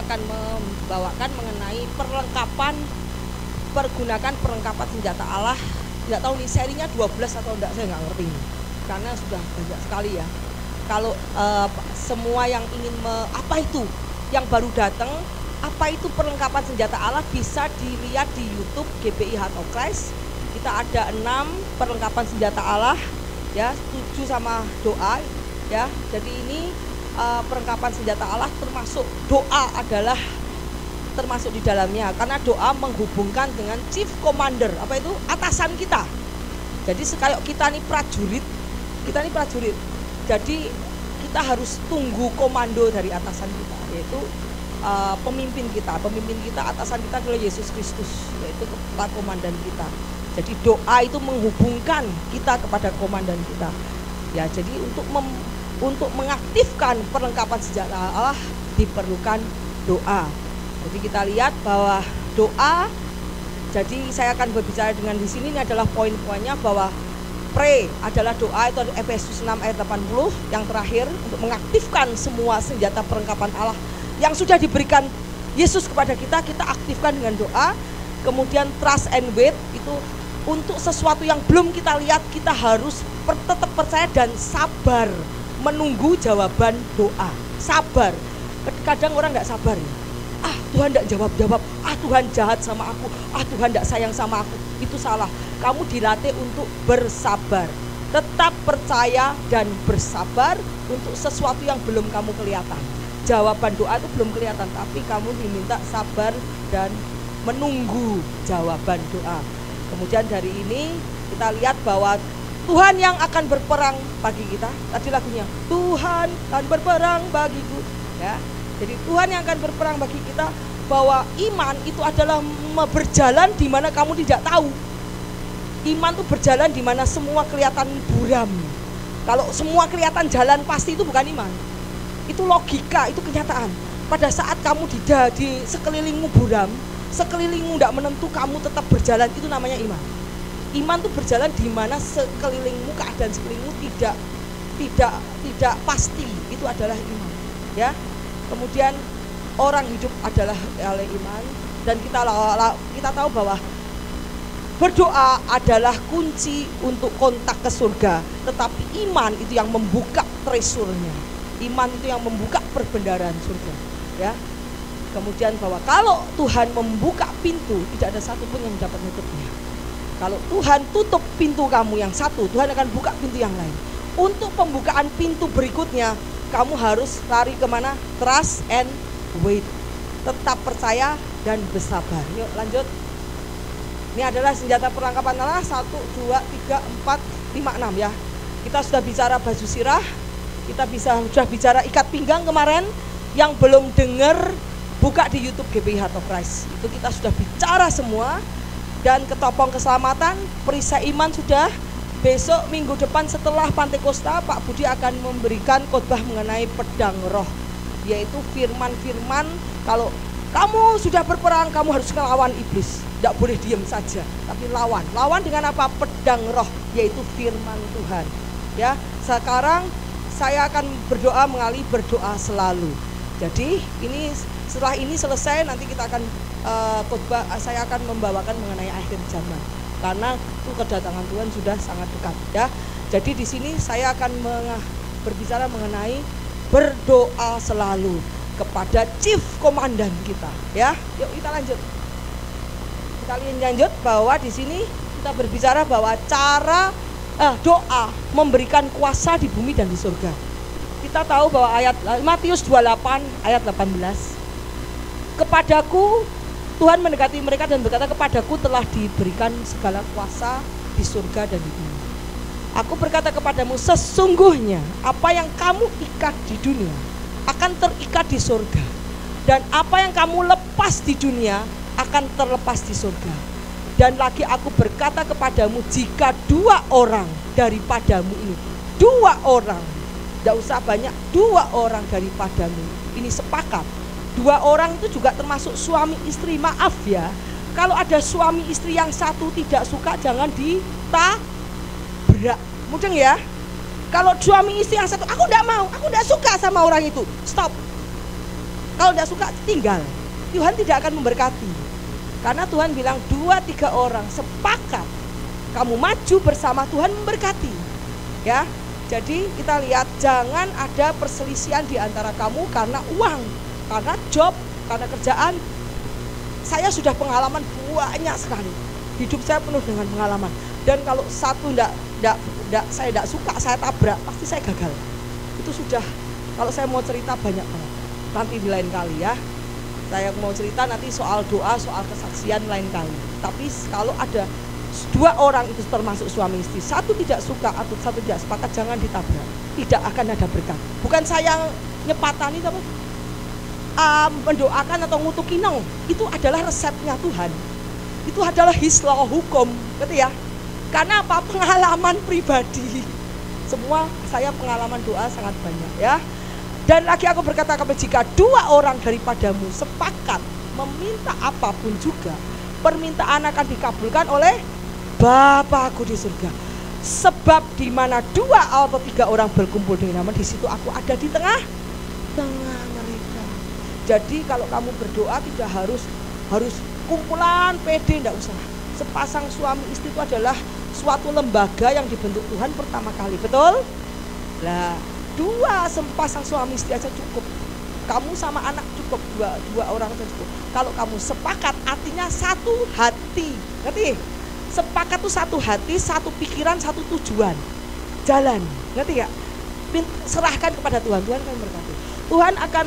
akan membawakan mengenai pergunakan perlengkapan senjata Allah. Tidak tahu nih serinya 12 atau enggak, saya nggak ngerti ini, karena sudah banyak sekali ya. Kalau semua yang ingin apa itu yang baru datang, apa itu perlengkapan senjata Allah, bisa dilihat di YouTube GBI Heart of Christ. Kita ada 6 perlengkapan senjata Allah ya, 7 sama doa ya. Jadi ini perlengkapan senjata Allah, termasuk doa adalah termasuk di dalamnya, karena doa menghubungkan dengan chief commander, apa itu, atasan kita. Jadi kayak kita nih prajurit, jadi kita harus tunggu komando dari atasan kita, yaitu pemimpin kita, atasan kita adalah Yesus Kristus, yaitu kepala komandan kita. Jadi doa itu menghubungkan kita kepada komandan kita ya. Jadi untuk mengaktifkan perlengkapan senjata Allah diperlukan doa. Jadi kita lihat bahwa doa, jadi saya akan berbicara dengan di sini, ini adalah poin-poinnya, bahwa pray adalah doa, itu Efesus 6 ayat 80 yang terakhir, untuk mengaktifkan semua senjata perlengkapan Allah yang sudah diberikan Yesus kepada kita, kita aktifkan dengan doa. Kemudian trust and wait, itu untuk sesuatu yang belum kita lihat, kita harus tetap percaya dan sabar menunggu jawaban doa. Sabar. Kadang orang nggak sabar ya. Tuhan tidak jawab-jawab, Tuhan jahat sama aku, Tuhan tidak sayang sama aku. Itu salah. Kamu dilatih untuk bersabar. Tetap percaya dan bersabar untuk sesuatu yang belum kamu kelihatan. Jawaban doa itu belum kelihatan, tapi kamu diminta sabar dan menunggu jawaban doa. Kemudian dari ini kita lihat bahwa Tuhan yang akan berperang bagi kita. Tadi lagunya, Tuhan akan berperang bagiku ya. Jadi Tuhan yang akan berperang bagi kita, bahwa iman itu adalah berjalan di mana kamu tidak tahu. Iman itu berjalan di mana semua kelihatan buram. Kalau semua kelihatan jalan pasti itu bukan iman. Itu logika, itu kenyataan. Pada saat kamu di sekelilingmu buram, sekelilingmu tidak menentu, kamu tetap berjalan, itu namanya iman. Iman itu berjalan di mana sekelilingmu, keadaan sekelilingmu tidak pasti, itu adalah iman ya. Kemudian orang hidup adalah oleh iman, dan kita tahu bahwa berdoa adalah kunci untuk kontak ke surga, tetapi iman itu yang membuka tresurnya. Iman itu yang membuka perbendaharaan surga ya. Kemudian bahwa kalau Tuhan membuka pintu, tidak ada satupun yang dapat menutupnya. Kalau Tuhan tutup pintu kamu yang satu, Tuhan akan buka pintu yang lain. Untuk pembukaan pintu berikutnya, kamu harus lari kemana? Trust and wait. Tetap percaya dan bersabar. Yuk lanjut. Ini adalah senjata perlengkapan Allah 1, 2, 3, 4, 5, 6 ya. Kita sudah bicara baju sirah, kita sudah bicara ikat pinggang kemarin. Yang belum dengar, buka di YouTube GBI Heart of Christ. Itu kita sudah bicara semua. Dan ketopong keselamatan, perisai iman sudah. Besok minggu depan setelah Pantekosta, Pak Budi akan memberikan khotbah mengenai pedang roh, yaitu firman-firman. Kalau kamu sudah berperang, kamu harus melawan iblis. Tidak boleh diam saja, tapi lawan. Lawan dengan apa? Pedang roh, yaitu firman Tuhan. Ya, sekarang saya akan berdoa mengalih berdoa selalu. Jadi ini setelah ini selesai, nanti kita akan khotbah. Saya akan membawakan mengenai akhir zaman, karena itu kedatangan Tuhan sudah sangat dekat ya. Jadi di sini saya akan berbicara mengenai berdoa selalu kepada chief komandan kita ya. Yuk kita lanjut. Kita lanjut bahwa di sini kita berbicara bahwa cara doa memberikan kuasa di bumi dan di surga. Kita tahu bahwa ayat Matius 28 ayat 18. Kepadaku Tuhan mendekati mereka dan berkata, kepadaku telah diberikan segala kuasa di surga dan di bumi. Aku berkata kepadamu, sesungguhnya apa yang kamu ikat di dunia akan terikat di surga, dan apa yang kamu lepas di dunia akan terlepas di surga. Dan lagi aku berkata kepadamu, jika 2 orang daripadamu ini, 2 orang, tidak usah banyak, 2 orang daripadamu ini sepakat. 2 orang itu juga termasuk suami istri. Maaf ya, kalau ada suami istri yang satu tidak suka, jangan ditabrak. Mudeng ya. Kalau suami istri yang satu, aku tidak mau, aku tidak suka sama orang itu, stop. Kalau tidak suka, tinggal. Tuhan tidak akan memberkati. Karena Tuhan bilang 2-3 orang sepakat kamu maju bersama, Tuhan memberkati. Ya, jadi kita lihat jangan ada perselisihan di antara kamu karena uang, karena job, karena kerjaan. Saya sudah pengalaman banyak sekali. Hidup saya penuh dengan pengalaman. Dan kalau satu saya tidak suka, saya tabrak, pasti saya gagal. Itu sudah, kalau saya mau cerita banyak banget. Nanti di lain kali ya. Saya mau cerita nanti soal doa, soal kesaksian lain kali. Tapi kalau ada 2 orang itu termasuk suami istri, satu tidak suka atau satu tidak sepakat, jangan ditabrak. Tidak akan ada berkat. Bukan saya nyepatani tapi mendoakan atau ngutuki, no. Itu adalah resepnya Tuhan. Itu adalah His law, hukum, gitu ya. Karena apa? Pengalaman pribadi. Semua saya pengalaman doa sangat banyak ya. Dan lagi aku berkata kepada, jika 2 orang daripadamu sepakat meminta apapun juga, permintaan akan dikabulkan oleh Bapakku di surga. Sebab di mana 2 atau 3 orang berkumpul dengan nama, di situ aku ada di tengah mereka. Jadi kalau kamu berdoa tidak harus kumpulan PD, tidak usah. Sepasang suami istri itu adalah suatu lembaga yang dibentuk Tuhan pertama kali, betul? Lah, 2 sepasang suami istri aja cukup. Kamu sama anak cukup, dua orang aja cukup. Kalau kamu sepakat, artinya satu hati. Ngerti? Sepakat tuh satu hati, satu pikiran, satu tujuan. Jalan, ngerti gak? Serahkan kepada Tuhan, Tuhan akan berkati. Tuhan akan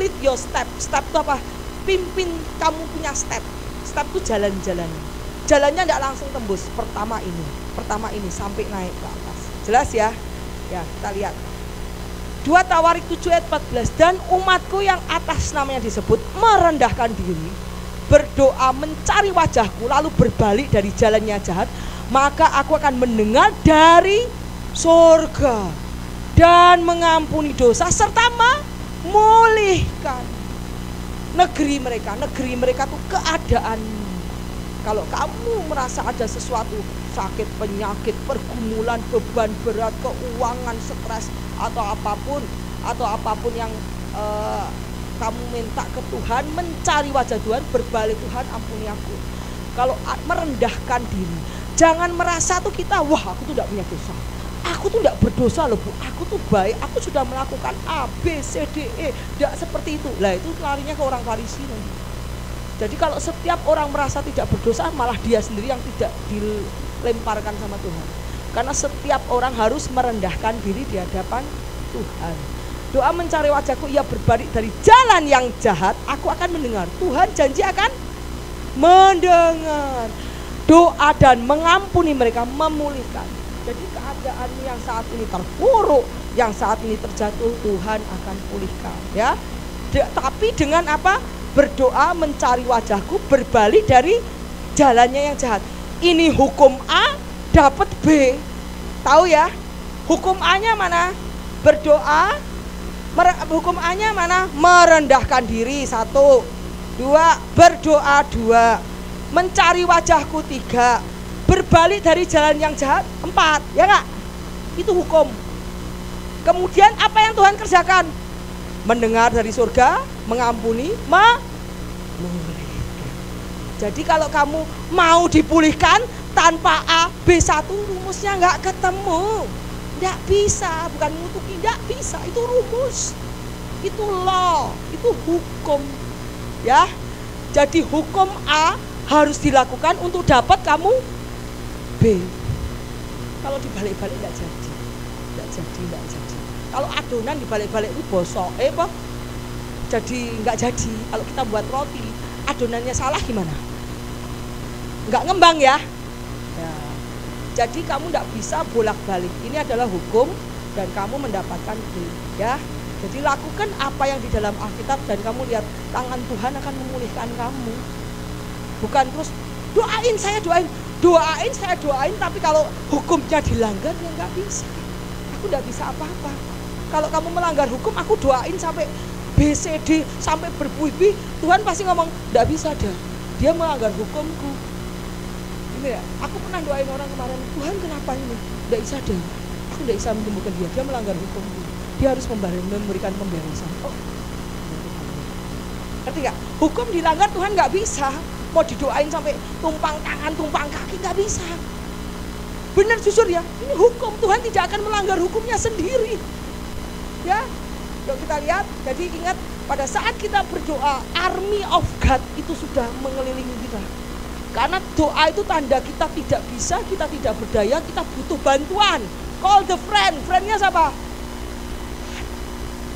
lead your step. Step itu apa? Pimpin kamu punya step. Step itu jalan-jalan. Jalannya tidak langsung tembus. Pertama ini sampai naik ke atas. Jelas ya? Ya, kita lihat. 2 Tawarik 7 ayat 14. Dan umatku yang atas namanya disebut merendahkan diri, berdoa mencari wajahku, lalu berbalik dari jalannya jahat, maka aku akan mendengar dari surga dan mengampuni dosa serta memulihkan negeri mereka. Negeri mereka itu keadaan. Kalau kamu merasa ada sesuatu, sakit, penyakit, pergumulan, beban berat, keuangan, stres, atau apapun yang kamu minta ke Tuhan, mencari wajah Tuhan, berbalik, Tuhan ampuni aku. Kalau merendahkan diri, jangan merasa tuh kita, wah aku tuh tidak punya dosa, aku tuh tidak berdosa loh Bu, aku tuh baik, aku sudah melakukan A, B, C, D, E, tidak seperti itu. Lah itu larinya ke orang Farisi nanti. Jadi kalau setiap orang merasa tidak berdosa, malah dia sendiri yang tidak dilemparkan sama Tuhan. Karena setiap orang harus merendahkan diri di hadapan Tuhan. Doa mencari wajahku, ia berbalik dari jalan yang jahat, aku akan mendengar. Tuhan janji akan mendengar doa dan mengampuni mereka, memulihkan. Jadi keadaan yang saat ini terpuruk, yang saat ini terjatuh, Tuhan akan pulihkan ya. Tapi dengan apa? Berdoa mencari wajahku, berbalik dari jalannya yang jahat. Ini hukum A, dapat B. Tahu ya? Hukum A-nya mana? Berdoa. Hukum A-nya mana? Merendahkan diri 1, 2, berdoa 2, mencari wajahku 3, berbalik dari jalan yang jahat 4, ya enggak? Itu hukum. Kemudian apa yang Tuhan kerjakan? Mendengar dari surga, mengampuni, memulihkan. Jadi kalau kamu mau dipulihkan tanpa A, B1, rumusnya enggak ketemu. Tidak bisa, bukan ngutuki, tidak bisa, itu rumus, itu law, itu hukum ya. Jadi hukum A harus dilakukan untuk dapat kamu B. Kalau dibalik-balik tidak jadi. Kalau adonan dibalik-balik itu bosok, jadi nggak jadi. Kalau kita buat roti, adonannya salah gimana? Nggak ngembang ya. Jadi kamu tidak bisa bolak-balik. Ini adalah hukum dan kamu mendapatkan B ya. Jadi lakukan apa yang di dalam Alkitab dan kamu lihat tangan Tuhan akan memulihkan kamu. Bukan terus doain saya doain, tapi kalau hukumnya dilanggar ya nggak bisa. Aku tidak bisa apa-apa. Kalau kamu melanggar hukum, aku doain sampai B, C, D, sampai berbuih-buih, Tuhan pasti ngomong tidak bisa dia melanggar hukumku. Ini ya, aku pernah doain orang kemarin, Tuhan kenapa ini? Tidak bisa aku tidak bisa menyembuhkan dia melanggar hukumku. Dia harus memberikan pembebasan. Ngerti nggak? Hukum dilanggar Tuhan nggak bisa. Mau didoain sampai tumpang tangan, tumpang kaki nggak bisa. Benar jujur ya, ini hukum. Tuhan tidak akan melanggar hukumnya sendiri. Ya, yuk kita lihat. Jadi ingat, pada saat kita berdoa, army of God itu sudah mengelilingi kita. Karena doa itu tanda kita tidak bisa, kita tidak berdaya, kita butuh bantuan. Call the friend. Friendnya siapa?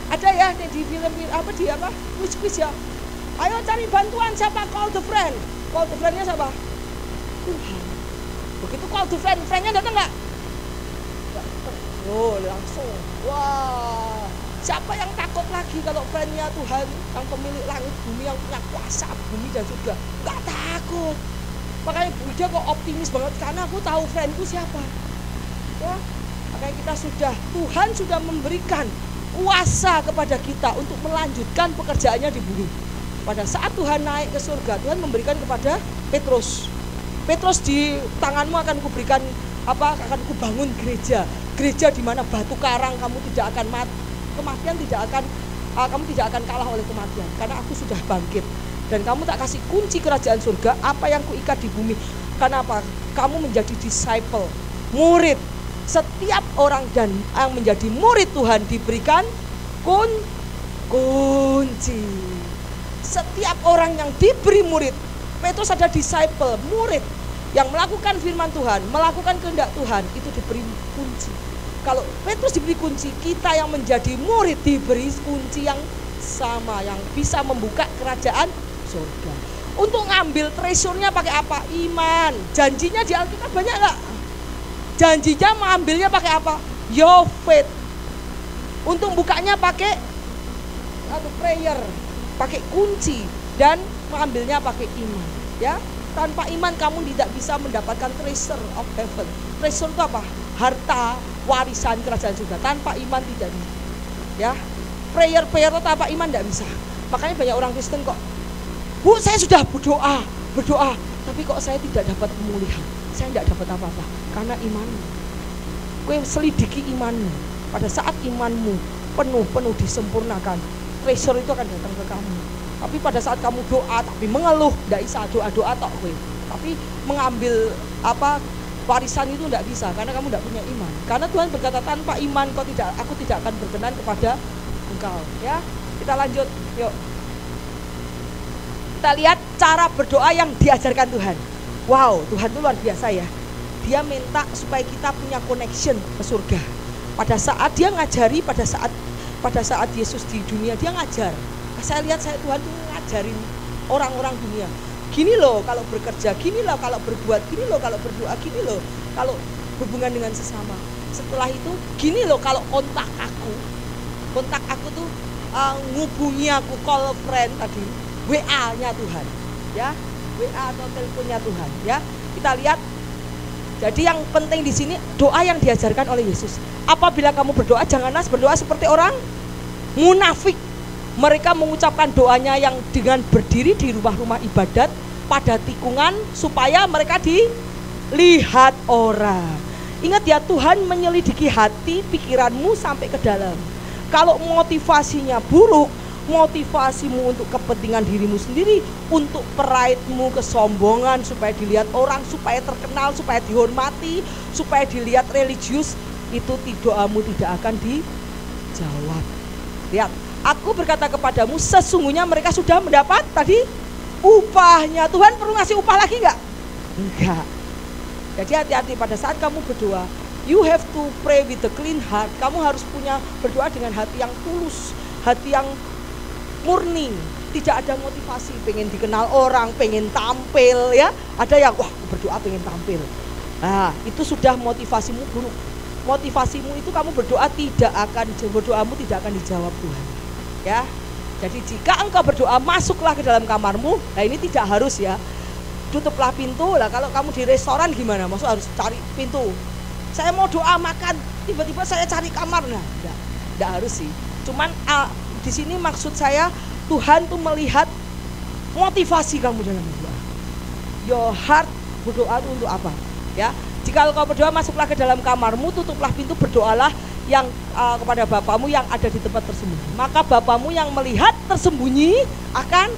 Ada ya di film apa, di apa, quiz ya. Ayo cari bantuan, siapa? Call the friend. Call the friendnya siapa? Tuhan. Begitu call the friend, friendnya datang nggak? Oh langsung. Wah, siapa yang takut lagi kalau friendnya Tuhan, yang pemilik langit bumi, yang punya kuasa bumi dan surga? Nggak takut. Makanya Buddha kok optimis banget, karena aku tahu friendku siapa. Ya, makanya kita Tuhan sudah memberikan kuasa kepada kita untuk melanjutkan pekerjaannya di bumi. Pada saat Tuhan naik ke surga, Tuhan memberikan kepada Petrus. Petrus, di tanganmu akan kuberikan apa? Akan kubangun gereja. Gereja di mana batu karang kamu tidak akan mati. Kematian tidak akan kamu tidak akan kalah oleh kematian, karena aku sudah bangkit. Dan kamu tak kasih kunci kerajaan surga, apa yang kuikat di bumi. Kenapa? Kamu menjadi disciple, murid. Setiap orang dan yang menjadi murid Tuhan diberikan kunci. Setiap orang yang diberi murid, Petrus ada disciple, murid yang melakukan firman Tuhan, melakukan kehendak Tuhan, itu diberi kunci. Kalau Petrus diberi kunci, kita yang menjadi murid diberi kunci yang sama, yang bisa membuka kerajaan surga. Untuk ngambil treasure-nya pakai apa? Iman. Janjinya di Alkitab banyak nggak? Janjinya mengambilnya pakai apa? Your faith. Untuk bukanya pakai prayer, pakai kunci, dan mengambilnya pakai iman. Ya, tanpa iman kamu tidak bisa mendapatkan treasure of heaven. Treasure itu apa? Harta warisan kerajaan surga. Tanpa iman tidak bisa. Ya, prayer itu tanpa iman tidak bisa. Makanya banyak orang Kristen kok, Bu, saya sudah berdoa, tapi kok saya tidak dapat pemulihan, saya tidak dapat apa-apa. Karena imanmu. Kowe selidiki imanmu. Pada saat imanmu penuh disempurnakan, treasure itu akan datang ke kamu. Tapi pada saat kamu doa tapi mengeluh, tidak bisa doa tok kowe. Tapi mengambil apa warisan itu tidak bisa, karena kamu tidak punya iman. Karena Tuhan berkata, tanpa iman aku tidak akan berkenan kepada engkau. Ya, kita lanjut, yuk. Kita lihat cara berdoa yang diajarkan Tuhan. Wow, Tuhan itu luar biasa ya. Dia minta supaya kita punya connection ke surga. Pada saat dia ngajari, pada saat Yesus di dunia, dia ngajar. Saya lihat Tuhan itu ngajarin orang-orang dunia. Gini loh kalau bekerja, gini loh kalau berbuat, gini loh kalau berdoa, gini loh kalau hubungan dengan sesama. Setelah itu, gini loh kalau kontak aku tuh ngubungi aku, call friend tadi, WA-nya Tuhan, ya, WA atau teleponnya Tuhan, ya. Kita lihat. Jadi yang penting di sini doa yang diajarkan oleh Yesus. Apabila kamu berdoa, janganlah berdoa seperti orang munafik. Mereka mengucapkan doanya yang dengan berdiri di rumah-rumah ibadat pada tikungan supaya mereka dilihat orang. Ingat ya, Tuhan menyelidiki hati, pikiranmu sampai ke dalam. Kalau motivasinya buruk, motivasimu untuk kepentingan dirimu sendiri, untuk pride-mu, kesombongan, supaya dilihat orang, supaya terkenal, supaya dihormati, supaya dilihat religius, itu doamu tidak akan dijawab. Lihat, aku berkata kepadamu, sesungguhnya mereka sudah mendapat tadi upahnya. Tuhan perlu ngasih upah lagi enggak? Enggak. Jadi hati-hati pada saat kamu berdoa, you have to pray with a clean heart. Kamu harus punya berdoa dengan hati yang tulus, hati yang murni, tidak ada motivasi pengen dikenal orang, pengen tampil, ya. Ada yang wah berdoa pengen tampil. Nah, itu sudah motivasimu buruk. Motivasimu itu kamu berdoamu tidak akan dijawab Tuhan. Ya. Jadi jika engkau berdoa, masuklah ke dalam kamarmu. Nah, ini tidak harus ya. Tutuplah pintu. Lah kalau kamu di restoran gimana? Maksud harus cari pintu. Saya mau doa makan, tiba-tiba saya cari kamar. Nah, enggak harus sih. Cuman di sini maksud saya, Tuhan tuh melihat motivasi kamu dalam berdoa. Your heart, berdoa itu untuk apa? Ya, jika kau berdoa, masuklah ke dalam kamarmu, tutuplah pintu, berdoalah yang kepada Bapamu yang ada di tempat tersembunyi, maka Bapamu yang melihat tersembunyi akan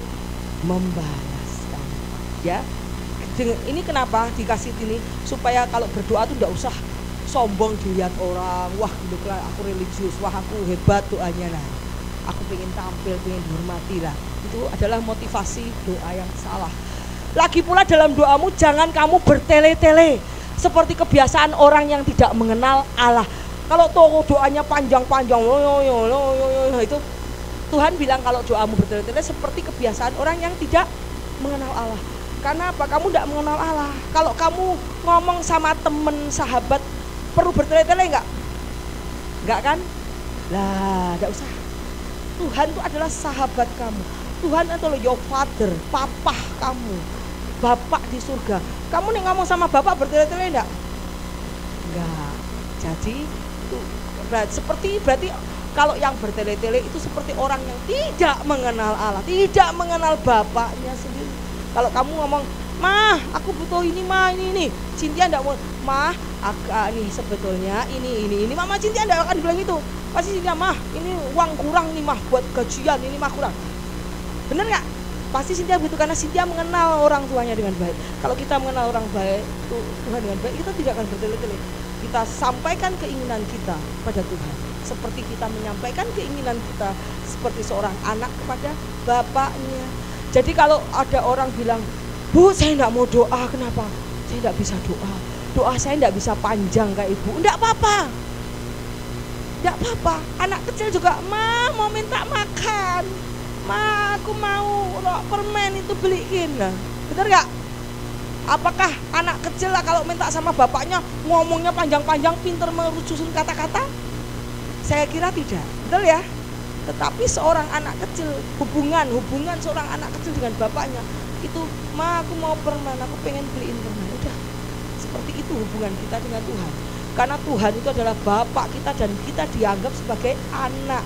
membalaskan. Ya, ini kenapa dikasih ini, supaya kalau berdoa tuh tidak usah sombong dilihat orang, wah gitu lah aku religius, wah aku hebat doanya, nah aku pengen tampil, pengen dihormati lah. Itu adalah motivasi doa yang salah. Lagi pula dalam doamu jangan kamu bertele-tele seperti kebiasaan orang yang tidak mengenal Allah. Kalau doanya panjang-panjang, itu Tuhan bilang kalau doamu bertele-tele seperti kebiasaan orang yang tidak mengenal Allah. Karena apa? Kamu tidak mengenal Allah. Kalau kamu ngomong sama temen, sahabat, perlu bertele-tele enggak? Enggak kan? Lah, enggak usah. Tuhan itu adalah sahabat kamu. Tuhan itu your father, papa kamu, bapak di surga. Kamu nih ngomong sama bapak bertele-tele enggak? Enggak. Jadi itu berarti kalau yang bertele-tele itu seperti orang yang tidak mengenal Allah, tidak mengenal bapaknya sendiri. Kalau kamu ngomong, "Mah, aku butuh ini, mah, ini." Cynthia enggak mau, "Mah, agak nih sebetulnya ini." Mama Cynthia enggak akan bilang itu. Pasti Cynthia, "Mah, ini uang kurang nih, mah, buat gajian, ini mah kurang." Bener nggak? Pasti Cynthia butuh, karena Cynthia mengenal orang tuanya dengan baik. Kalau kita mengenal orang baik, Tuhan dengan baik, kita tidak akan bertele-tele. Kita sampaikan keinginan kita pada Tuhan, seperti kita menyampaikan keinginan kita seperti seorang anak kepada bapaknya. Jadi kalau ada orang bilang, "Bu, saya enggak mau doa." Kenapa? "Saya enggak bisa doa. Doa saya enggak bisa panjang kayak ibu." Enggak apa-apa. Enggak apa-apa. Anak kecil juga, "Ma, mau minta makan. Ma, aku mau permen itu beliin." Nah, bener enggak? Apakah anak kecil lah kalau minta sama bapaknya ngomongnya panjang-panjang, pinter merususun kata-kata? Saya kira tidak, betul ya? Tetapi seorang anak kecil, hubungan seorang anak kecil dengan bapaknya itu, "Ma, aku mau permen, aku pengen beliin permen." Udah, seperti itu hubungan kita dengan Tuhan. Karena Tuhan itu adalah bapak kita dan kita dianggap sebagai anak.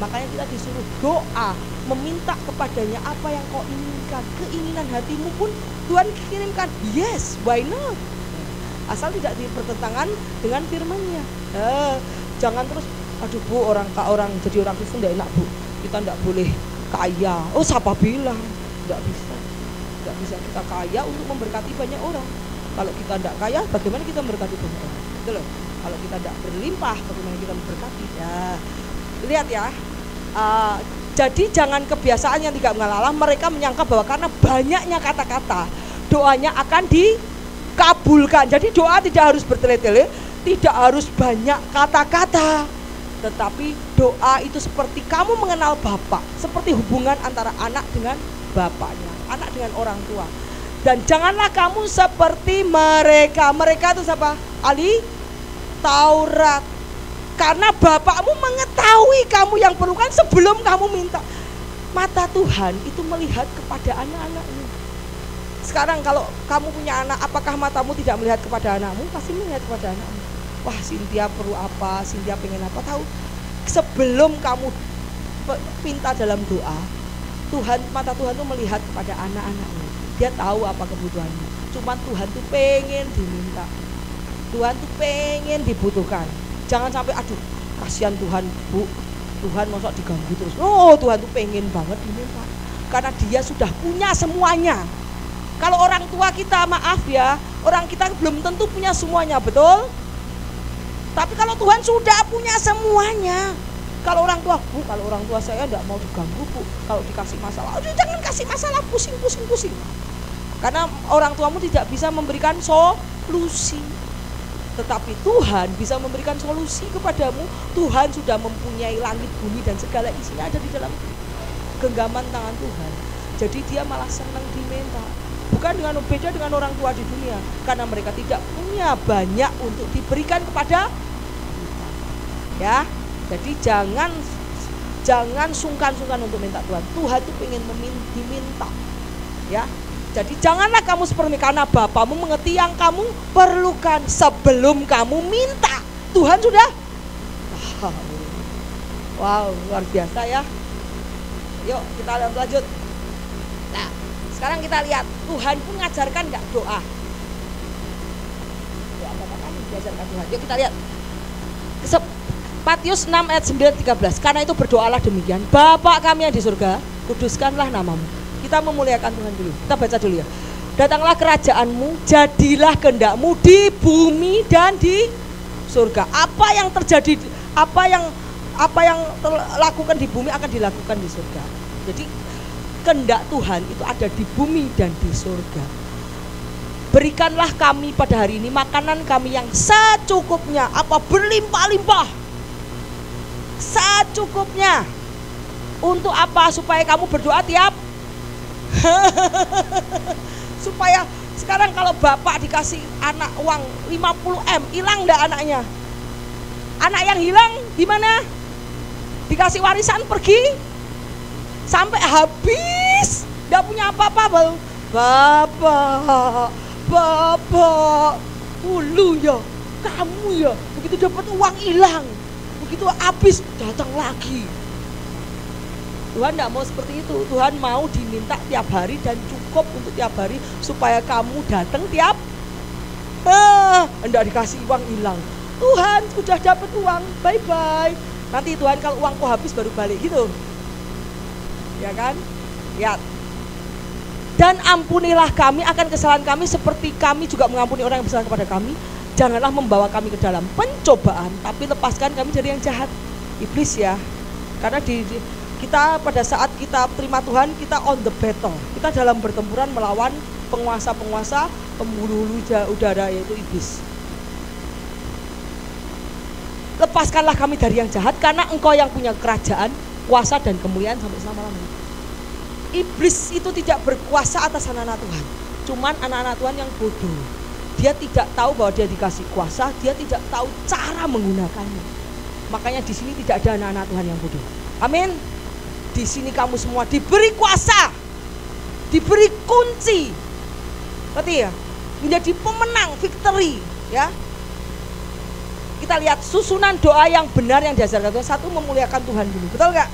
Makanya kita disuruh doa, meminta kepadanya apa yang kau inginkan. Keinginan hatimu pun Tuhan kirimkan. Yes, why not? Asal tidak bertentangan dengan firman-Nya. Jangan terus, "Aduh Bu, orang jadi orang Kristen tidak enak Bu. Kita tidak boleh kaya." Oh, siapa bilang? Tidak bisa. Tidak bisa kita kaya untuk memberkati banyak orang. Kalau kita tidak kaya, bagaimana kita memberkati banyak orang? Betul loh. Kalau kita tidak berlimpah, bagaimana kita memberkati? Ya, lihat ya. Jadi jangan kebiasaan yang tidak mengenal Allah. Mereka menyangka bahwa karena banyaknya kata-kata, doanya akan dikabulkan. Jadi doa tidak harus bertele-tele, tidak harus banyak kata-kata. Tetapi doa itu seperti kamu mengenal Bapa, seperti hubungan antara anak dengan bapaknya, anak dengan orang tua. Dan janganlah kamu seperti mereka. Mereka itu siapa? Ahli Taurat. Karena bapakmu mengetahui kamu yang perlukan sebelum kamu minta. Mata Tuhan itu melihat kepada anak-anaknya. Sekarang kalau kamu punya anak, apakah matamu tidak melihat kepada anakmu? Pasti melihat kepada anakmu. Wah, Cynthia perlu apa, Cynthia pengen apa, tahu. Sebelum kamu minta dalam doa, mata Tuhan tuh melihat kepada anak-anaknya. Dia tahu apa kebutuhannya. Cuman Tuhan tuh pengen diminta. Tuhan tuh pengen dibutuhkan. Jangan sampai, "Aduh, kasihan Tuhan Bu, Tuhan masa diganggu terus." Oh, Tuhan tuh pengen banget diminta, karena dia sudah punya semuanya. Kalau orang tua kita, maaf ya, orang kita belum tentu punya semuanya, betul? Tapi kalau Tuhan sudah punya semuanya. Kalau orang tua, "Bu, kalau orang tua saya enggak mau diganggu Bu, kalau dikasih masalah." Aduh, jangan kasih masalah, pusing. Karena orang tuamu tidak bisa memberikan solusi. Tetapi Tuhan bisa memberikan solusi kepadamu. Tuhan sudah mempunyai langit, bumi, dan segala isinya ada di dalam genggaman tangan Tuhan. Jadi dia malah senang diminta. Bukan beda dengan orang tua di dunia, karena mereka tidak punya banyak untuk diberikan kepada kita. Ya, jadi jangan sungkan-sungkan untuk minta Tuhan. Tuhan itu pengen diminta. Ya, jadi janganlah kamu seperti, karena Bapamu mengerti yang kamu perlukan sebelum kamu minta. Tuhan sudah. Wow, luar biasa ya. Yuk kita lanjut. Nah, sekarang kita lihat Tuhan pun mengajarkan nggak doa. Doa apa kan diajarkan Tuhan. Yuk kita lihat. Matius 6 ayat 9-13. Karena itu berdoalah demikian, Bapa kami yang di surga, kuduskanlah namamu. Kita memuliakan Tuhan dulu. Kita baca dulu ya. Datanglah kerajaanmu, jadilah kehendakmu di bumi dan di surga. Apa yang terjadi, apa yang lakukan di bumi akan dilakukan di surga. Jadi kehendak Tuhan itu ada di bumi dan di surga. Berikanlah kami pada hari ini makanan kami yang secukupnya, apa berlimpah-limpah, secukupnya. Untuk apa? Supaya kamu berdoa tiap supaya sekarang kalau bapak dikasih anak uang 50M, hilang enggak anaknya? Anak yang hilang gimana? Dikasih warisan pergi sampai habis, enggak punya apa-apa baru Bapak, dulu ya, kamu ya, begitu dapat uang hilang, begitu habis datang lagi. Tuhan tidak mau seperti itu. Tuhan mau diminta tiap hari dan cukup untuk tiap hari, supaya kamu datang tiap enggak dikasih uang hilang. Tuhan sudah dapat uang, bye-bye. Nanti Tuhan kalau uangku habis baru balik gitu. Ya kan? Ya. Dan ampunilah kami akan kesalahan kami seperti kami juga mengampuni orang yang bersalah kepada kami. Janganlah membawa kami ke dalam pencobaan, tapi lepaskan kami dari yang jahat. Iblis ya. Karena kita pada saat kita terima Tuhan, kita on the battle. Kita dalam bertempuran melawan penguasa-penguasa, pemburu udara, yaitu iblis. Lepaskanlah kami dari yang jahat, karena Engkau yang punya kerajaan, kuasa dan kemuliaan sampai selama-lamanya. Iblis itu tidak berkuasa atas anak-anak Tuhan. Cuman anak-anak Tuhan yang bodoh. Dia tidak tahu bahwa dia dikasih kuasa, dia tidak tahu cara menggunakannya. Makanya di sini tidak ada anak-anak Tuhan yang bodoh. Amin. Di sini kamu semua diberi kuasa, diberi kunci, berarti ya, menjadi pemenang, victory, ya. Kita lihat susunan doa yang benar yang diajarkan Tuhan. Satu, memuliakan Tuhan dulu, betul nggak?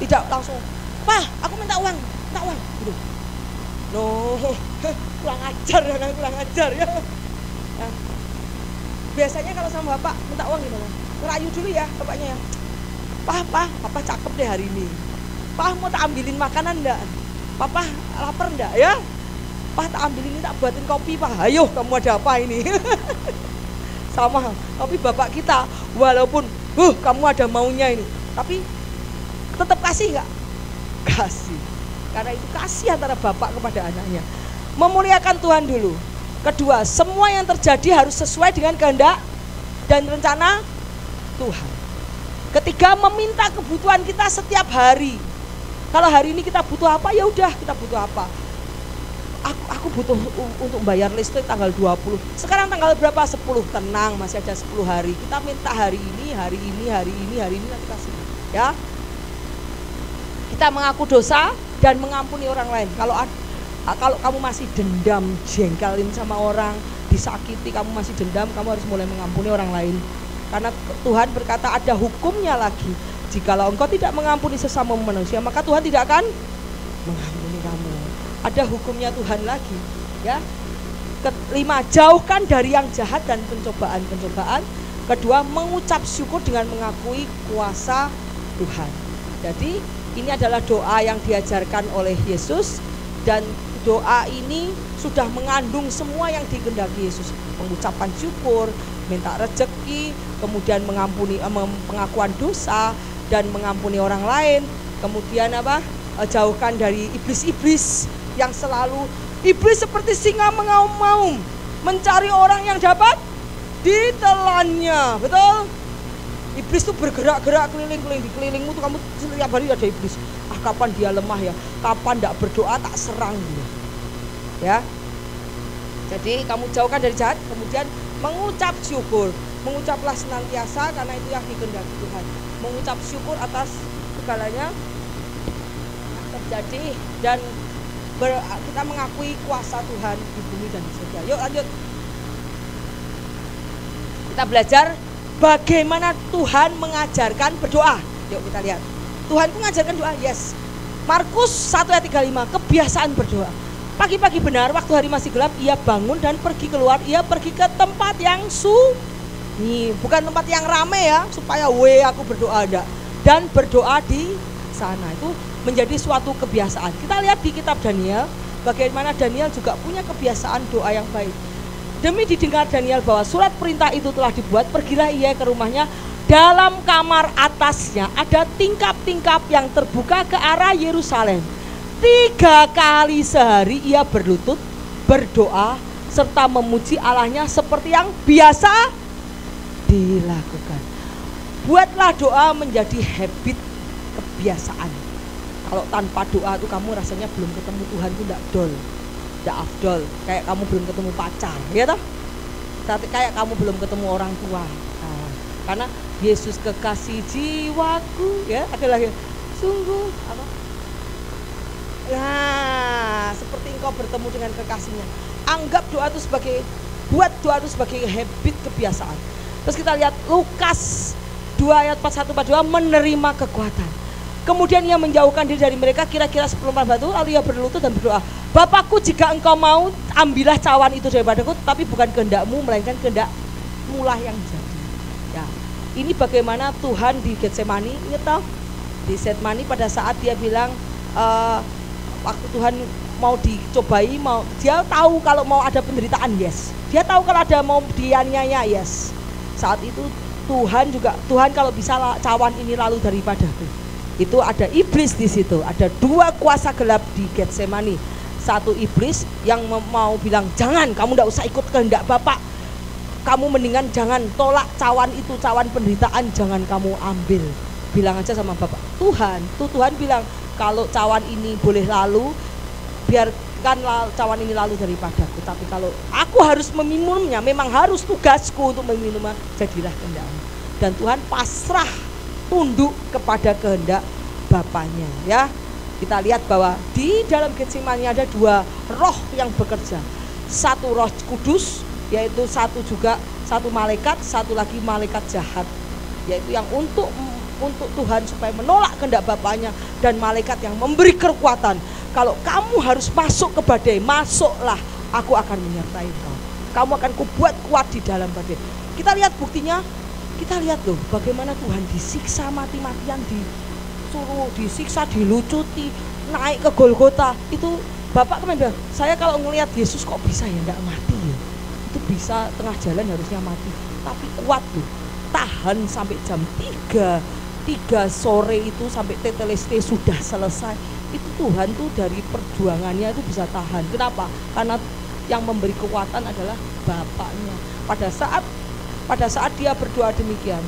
Tidak langsung, Pak, aku minta uang, gitu. No, kurang ajar ya. Nah, biasanya kalau sama bapak minta uang gimana? Ngerayu dulu ya bapaknya ya. Papa cakep deh hari ini. Pah, mau tak ambilin makanan enggak? Papa lapar enggak ya? Pah, tak ambilin ini, tak buatin kopi, Pak. Ayo, kamu ada apa ini? Sama, tapi bapak kita walaupun kamu ada maunya ini, tapi tetap kasih enggak? Kasih. Karena itu kasih antara bapak kepada anaknya. Memuliakan Tuhan dulu. Kedua, semua yang terjadi harus sesuai dengan kehendak dan rencana Tuhan. Ketiga, meminta kebutuhan kita setiap hari. Kalau hari ini kita butuh apa, ya udah kita butuh apa. Aku butuh untuk bayar listrik tanggal 20. Sekarang tanggal berapa? 10. Tenang, masih ada 10 hari. Kita minta hari ini nanti kasih. Ya. Kita mengaku dosa dan mengampuni orang lain. Kalau kamu masih dendam, jengkelin sama orang, disakiti, kamu masih dendam, kamu harus mulai mengampuni orang lain. Karena Tuhan berkata ada hukumnya lagi. Jikalau engkau tidak mengampuni sesama manusia, maka Tuhan tidak akan mengampuni kamu. Ada hukumnya Tuhan lagi, ya. Kelima, jauhkan dari yang jahat dan pencobaan-pencobaan. Kedua, mengucap syukur dengan mengakui kuasa Tuhan. Jadi ini adalah doa yang diajarkan oleh Yesus, dan doa ini sudah mengandung semua yang dikehendaki Yesus. Pengucapan syukur, minta rezeki, kemudian mengampuni, pengakuan dosa dan mengampuni orang lain. Kemudian apa? Jauhkan dari iblis-iblis yang selalu, iblis seperti singa mengaum-ngaum mencari orang yang dapat ditelannya. Betul? Iblis itu bergerak-gerak keliling-keliling, di kelilingmu tuh kamu setiap hari ada iblis. Kapan dia lemah ya? Kapan tidak berdoa tak serang dia. Ya. Jadi kamu jauhkan dari jahat, kemudian mengucap syukur. Mengucaplah senantiasa karena itu yang dikehendaki Tuhan. Mengucap syukur atas segalanya yang terjadi dan kita mengakui kuasa Tuhan di bumi dan di surga. Yuk lanjut. Kita belajar bagaimana Tuhan mengajarkan berdoa. Yuk kita lihat. Tuhan itu mengajarkan doa, yes. Markus 1 ayat 35, kebiasaan berdoa. Pagi-pagi benar, waktu hari masih gelap, ia bangun dan pergi keluar. Ia pergi ke tempat yang Nih, bukan tempat yang rame ya, supaya aku berdoa enggak. Dan berdoa di sana itu menjadi suatu kebiasaan. Kita lihat di kitab Daniel, bagaimana Daniel juga punya kebiasaan doa yang baik. Demi didengar Daniel bahwa surat perintah itu telah dibuat, pergilah ia ke rumahnya. Dalam kamar atasnya ada tingkap-tingkap yang terbuka ke arah Yerusalem. 3 kali sehari ia berlutut, berdoa, serta memuji Allahnya seperti yang biasa dilakukan. Buatlah doa menjadi habit, kebiasaan. Kalau tanpa doa tuh kamu rasanya belum ketemu Tuhan tuh tidak afdol. Kayak kamu belum ketemu pacar, ya toh? Kayak kamu belum ketemu orang tua. Nah, karena Yesus kekasih jiwaku, ya adalah sungguh apa? Nah, seperti engkau bertemu dengan kekasihnya. Anggap doa itu buat doa itu sebagai habit, kebiasaan. Terus kita lihat Lukas 2 ayat 41-42, menerima kekuatan. Kemudian ia menjauhkan diri dari mereka kira-kira 10 batu, lalu ia berlutut dan berdoa, Bapakku, jika engkau mau, ambillah cawan itu daripadaku, tapi bukan kehendakmu melainkan kehendakmu lah yang jadi. Ya, ini bagaimana Tuhan di Getsemani, ingat toh? Di Getsemani pada saat dia bilang waktu Tuhan mau dicobai, dia tahu kalau mau ada penderitaan, yes. Dia tahu kalau ada mau dianiaya, yes. Saat itu Tuhan kalau bisa cawan ini lalu daripadaku. Itu ada iblis di situ, ada 2 kuasa gelap di Getsemani. Satu iblis yang mau bilang, jangan, kamu tidak usah ikut kehendak Bapak. Kamu mendingan jangan tolak cawan itu, cawan penderitaan jangan kamu ambil. Bilang aja sama Bapak. Tuhan bilang, kalau cawan ini boleh lalu, biarkan cawan ini lalu daripadaku. Tapi kalau aku harus meminumnya, memang harus tugasku untuk meminumnya, jadilah kehendakmu. Dan Tuhan pasrah, tunduk kepada kehendak Bapaknya, ya. Kita lihat bahwa di dalam Getsemani ada 2 roh yang bekerja. Satu roh kudus, yaitu satu malaikat, satu lagi malaikat jahat, yaitu yang untuk Tuhan supaya menolak kehendak Bapaknya, dan malaikat yang memberi kekuatan. Kalau kamu harus masuk ke badai, masuklah, aku akan menyertai kau. Kamu akan kubuat kuat di dalam badai. Kita lihat buktinya, kita lihat loh bagaimana Tuhan disiksa mati-matian, disuruh disiksa, dilucuti, naik ke Golgota. Itu Bapak kemarin bilang, saya kalau ngelihat Yesus kok bisa ya enggak mati ya. Itu bisa tengah jalan harusnya mati, tapi kuat loh, tahan sampai jam 3 sore itu, sampai teteleste sudah selesai. Itu Tuhan tuh dari perjuangannya itu bisa tahan. Kenapa? Karena yang memberi kekuatan adalah Bapaknya. Pada saat dia berdoa demikian,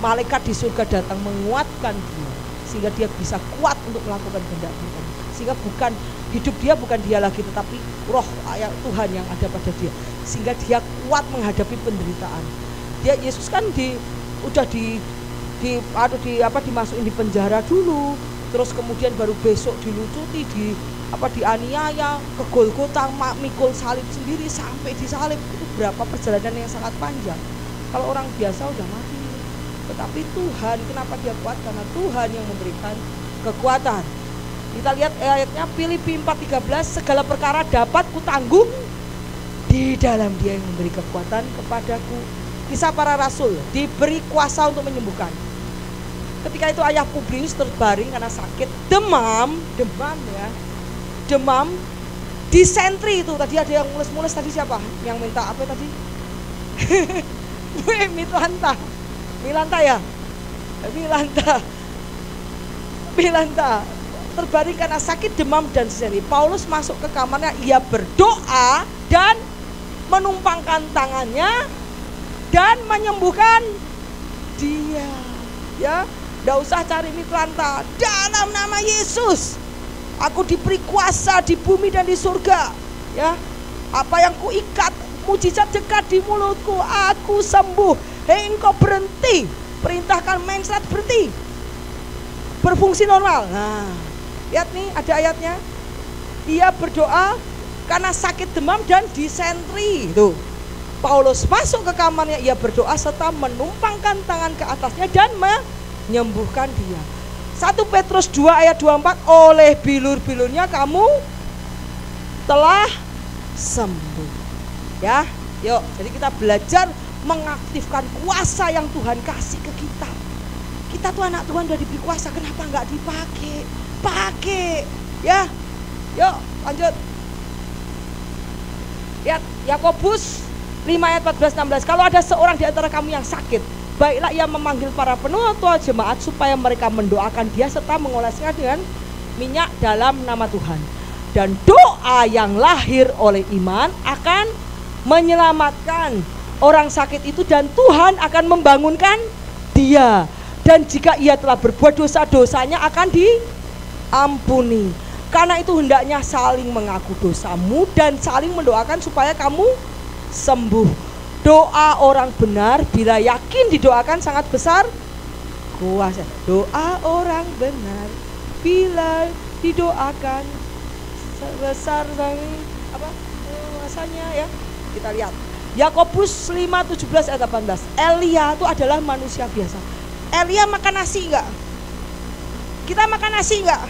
malaikat di surga datang menguatkan dia, sehingga dia bisa kuat untuk melakukan kehendak Tuhan. Sehingga hidup dia bukan dia lagi, tetapi roh Tuhan yang ada pada dia, sehingga dia kuat menghadapi penderitaan. Yesus kan dimasukin di penjara dulu, terus kemudian baru besok dilucuti, dianiaya, ke Golgota, mikul salib sendiri sampai disalib. Itu berapa perjalanan yang sangat panjang. Kalau orang biasa udah mati. Tetapi Tuhan, kenapa dia kuat? Karena Tuhan yang memberikan kekuatan. Kita lihat ayatnya, Filipi 4:13, segala perkara dapat kutanggung di dalam Dia yang memberi kekuatan kepadaku. Kisah para Rasul, diberi kuasa untuk menyembuhkan. Ketika itu ayah Publius terbaring karena sakit, demam, disentri itu. Tadi ada yang mules-mules, tadi siapa? Yang minta apa tadi? Milanta. Terbaring karena sakit, demam dan disentri. Paulus masuk ke kamarnya, ia berdoa dan menumpangkan tangannya dan menyembuhkan dia. Ya, enggak usah cari Milanta. Dalam nama Yesus, aku diberi kuasa di bumi dan di surga. Ya, apa yang kuikat, mujizat dekat di mulutku, aku sembuh. Hei, engkau berhenti, perintahkan mensret berhenti, berfungsi normal. Nah, lihat nih ada ayatnya. Ia berdoa karena sakit demam dan disentri. Tuh, Paulus masuk ke kamarnya, ia berdoa serta menumpangkan tangan ke atasnya dan menyembuhkan dia. 1 Petrus 2 ayat 24, oleh bilur-bilurnya kamu telah sembuh. Ya, yuk, jadi kita belajar mengaktifkan kuasa yang Tuhan kasih ke kita. Kita tuh anak Tuhan udah diberi kuasa, kenapa nggak dipakai? Pakai, ya. Yuk lanjut. Lihat Yakobus 5 ayat 14-16. Kalau ada seorang di antara kamu yang sakit, baiklah ia memanggil para penutua jemaat supaya mereka mendoakan dia serta mengolesnya dengan minyak dalam nama Tuhan. Dan doa yang lahir oleh iman akan menyelamatkan orang sakit itu, dan Tuhan akan membangunkan dia. Dan jika ia telah berbuat dosa, dosanya akan diampuni. Karena itu hendaknya saling mengaku dosamu dan saling mendoakan supaya kamu sembuh. Doa orang benar bila yakin didoakan sangat besar kuasa. Doa orang benar bila didoakan sebesar kuasanya, ya. Kita lihat Yakobus 5:17 ayat 18. Elia itu adalah manusia biasa. Elia makan nasi enggak? Kita makan nasi enggak?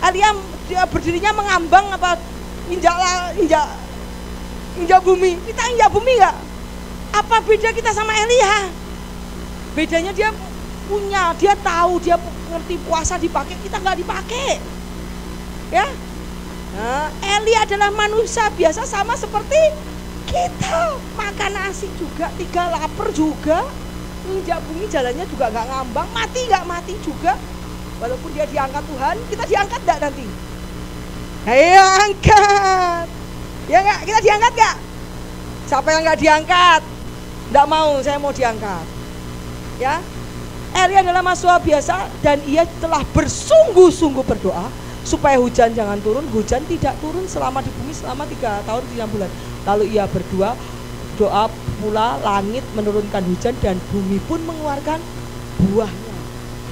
Elia dia berdirinya mengambang apa injak bumi. Kita injak bumi enggak? Apa beda kita sama Elia? Bedanya dia punya, dia tahu, dia ngerti puasa dipakai, kita enggak dipakai. Ya. Nah, Elia adalah manusia biasa sama seperti kita. Makan nasi juga, 3 lapar juga. Injak bumi jalannya juga enggak ngambang, mati enggak mati juga. Walaupun dia diangkat Tuhan, kita diangkat enggak nanti? Ayo angkat. Ya enggak? Kita diangkat enggak? Siapa yang enggak diangkat? Enggak mau, saya mau diangkat. Ya. Elia adalah manusia biasa dan ia telah bersungguh-sungguh berdoa supaya hujan jangan turun. Hujan tidak turun selama di bumi selama 3 tahun 3 bulan. Lalu ia berdoa pula, langit menurunkan hujan dan bumi pun mengeluarkan buahnya.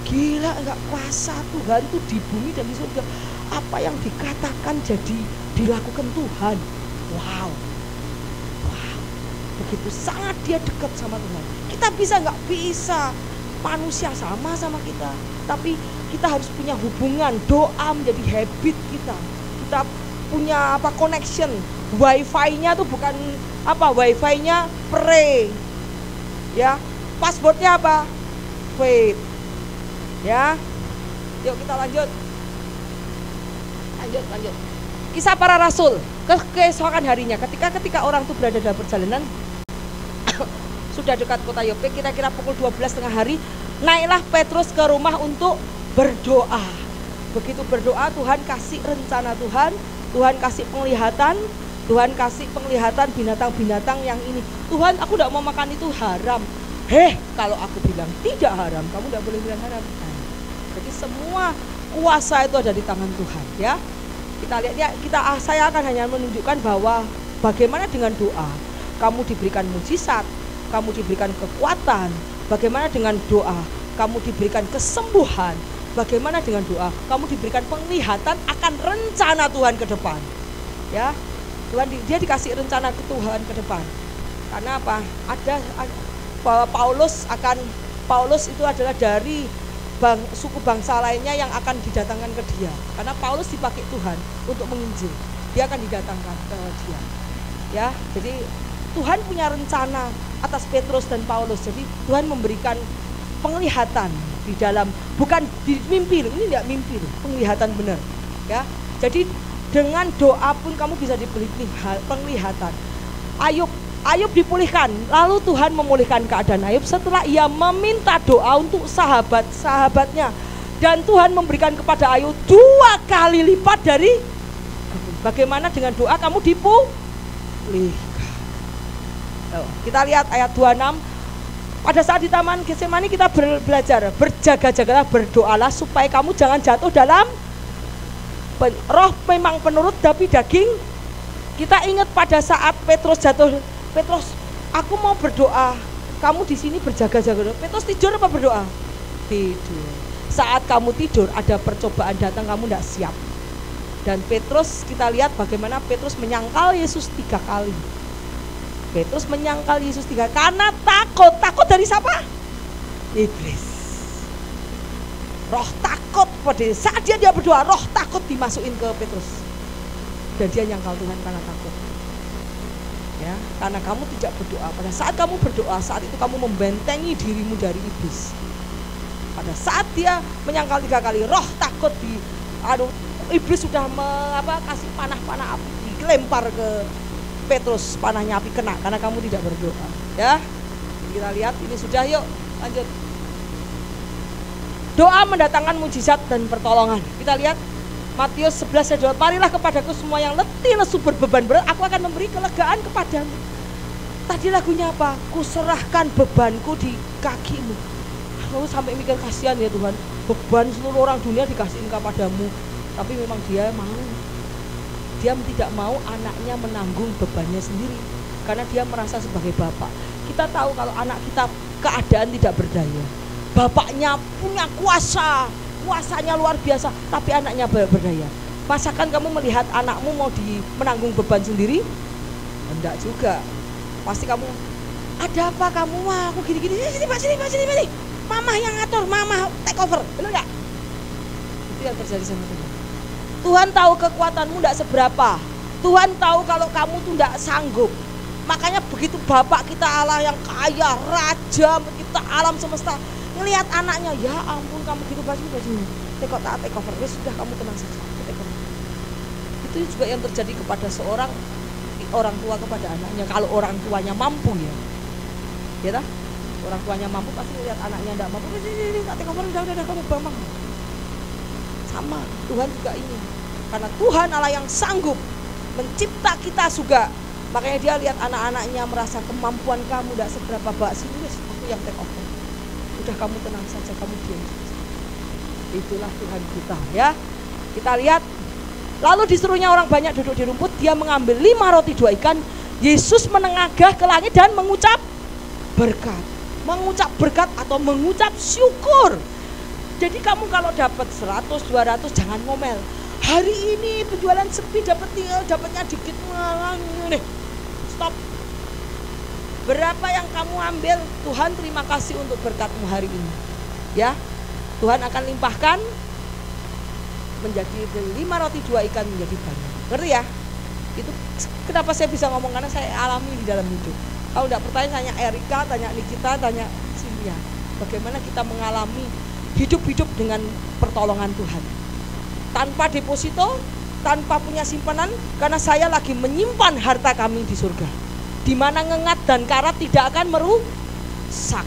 Gila enggak kuasa Tuhan itu di bumi dan di surga. Apa yang dikatakan jadi dilakukan Tuhan. Wow. Begitu sangat dia dekat sama Tuhan. Kita bisa enggak? Bisa. Manusia sama kita. Tapi kita harus punya hubungan. Doa menjadi habit kita. Kita punya connection. Wifi-nya tuh bukan wifi-nya pray. Ya. Passwordnya apa? Faith. Ya. Yuk kita lanjut. Lanjut. Kisah para rasul. Keesokan harinya ketika orang itu berada dalam perjalanan sudah dekat kota Yope, kira-kira pukul 12 tengah hari, naiklah Petrus ke rumah untuk berdoa. Begitu berdoa, Tuhan kasih rencana Tuhan kasih penglihatan binatang-binatang yang ini. Tuhan, aku tidak mau makan itu, haram. Kalau aku bilang tidak haram, kamu tidak boleh bilang haram. Jadi semua kuasa itu ada di tangan Tuhan, ya. Kita lihat ya, saya akan hanya menunjukkan bahwa bagaimana dengan doa kamu diberikan mujizat, kamu diberikan kekuatan. Bagaimana dengan doa kamu diberikan kesembuhan. Bagaimana dengan doa kamu diberikan penglihatan akan rencana Tuhan ke depan. Ya, Tuhan dia dikasih rencana ke Tuhan ke depan. Karena apa? Ada bahwa Paulus itu adalah dari suku bangsa lainnya yang akan didatangkan ke dia. Karena Paulus dipakai Tuhan untuk menginjil. Dia akan didatangkan ke dia. Ya, jadi Tuhan punya rencana atas Petrus dan Paulus. Jadi Tuhan memberikan penglihatan di dalam, bukan di mimpi, ini tidak mimpi, penglihatan benar. Ya, jadi dengan doa pun kamu bisa diberi penglihatan. Ayub dipulihkan, lalu Tuhan memulihkan keadaan Ayub setelah ia meminta doa untuk sahabat-sahabatnya, dan Tuhan memberikan kepada Ayub 2 kali lipat dari. Bagaimana dengan doa kamu dipulihkan? Kita lihat ayat 26. Pada saat di Taman Getsemani kita belajar, berjaga-jagalah, berdoalah supaya kamu jangan jatuh dalam roh memang penurut tapi daging. Kita ingat pada saat Petrus jatuh, Petrus, aku mau berdoa, kamu di sini berjaga-jaga. Petrus tidur apa berdoa? Tidur. Saat kamu tidur ada percobaan datang, kamu tidak siap. Dan Petrus, kita lihat bagaimana Petrus menyangkal Yesus 3 kali. Petrus menyangkal Yesus 3 karena takut. Takut dari siapa? Iblis. Roh takut pada saat dia berdoa, roh takut dimasukin ke Petrus. Dan dia nyangkal Tuhan karena takut. Ya, karena kamu tidak berdoa. Pada saat kamu berdoa, saat itu kamu membentengi dirimu dari iblis. Pada saat dia menyangkal 3 kali, roh takut iblis sudah kasih panah api, dilempar ke Petrus, panahnya api kena karena kamu tidak berdoa. Ya, kita lihat ini sudah, yuk lanjut. Doa mendatangkan mujizat dan pertolongan. Kita lihat Matius 11 ayat 2, marilah kepadaku semua yang letih lesu berbeban berat, aku akan memberi kelegaan kepadamu. Tadi lagunya apa? Kuserahkan bebanku di kakimu. Lalu sampai mikir, kasihan ya Tuhan, beban seluruh orang dunia dikasihin kepadamu. Tapi memang dia tidak mau anaknya menanggung bebannya sendiri, karena dia merasa sebagai bapak. Kita tahu kalau anak kita keadaan tidak berdaya, bapaknya punya kuasanya luar biasa, tapi anaknya berdaya. Masakan kamu melihat anakmu mau menanggung beban sendiri? Enggak juga. Pasti kamu, ada apa kamu? Wah, aku gini-gini. Sini Pak. Mama yang ngatur, mama take over. Benar enggak? Itu yang terjadi sama Tuhan. Tuhan tahu kekuatanmu enggak seberapa. Tuhan tahu kalau kamu tuh enggak sanggup. Makanya begitu Bapak kita Allah yang kaya, raja, pencipta alam semesta, ngelihat anaknya, ya ampun kamu gitu baju take over, sudah kamu tenang saja, take over. Itu juga yang terjadi kepada seorang orang tua kepada anaknya. Kalau orang tuanya mampu ya dah, orang tuanya mampu pasti lihat anaknya tidak mampu, take over, udah kamu bambang. Sama Tuhan juga ini, karena Tuhan Allah yang sanggup mencipta kita juga. Makanya dia lihat anak-anaknya merasa kemampuan kamu tidak seberapa, sini aku yang take over. Udah kamu tenang saja, kamu diam saja. Itulah Tuhan kita ya. Kita lihat, lalu disuruhnya orang banyak duduk di rumput, dia mengambil 5 roti 2 ikan. Yesus menengadah ke langit dan mengucap berkat. Mengucap berkat atau mengucap syukur. Jadi kamu kalau dapat 100, 200 jangan ngomel. Hari ini penjualan sepi, dapatnya dikit. Nih, stop. Berapa yang kamu ambil, Tuhan terima kasih untuk berkatmu hari ini. Ya, Tuhan akan limpahkan menjadi 5 roti 2 ikan menjadi banyak. Ngerti ya? Itu kenapa saya bisa ngomong, karena saya alami di dalam hidup. Kalau tidak pertanyaan, tanya Erika, tanya Nikita, tanya Cynthia. Bagaimana kita mengalami hidup dengan pertolongan Tuhan. Tanpa deposito, tanpa punya simpanan, karena saya lagi menyimpan harta kami di surga. Di mana ngengat dan karat tidak akan merusak.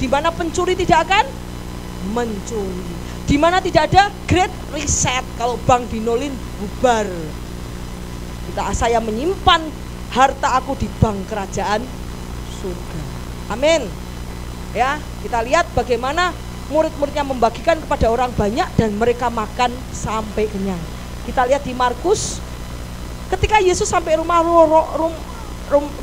Di mana pencuri tidak akan mencuri. Di mana tidak ada great reset, kalau bank dinolin bubar. Saya menyimpan harta aku di bank kerajaan surga. Amin. Ya, kita lihat bagaimana murid-muridnya membagikan kepada orang banyak dan mereka makan sampai kenyang. Kita lihat di Markus, ketika Yesus sampai rumah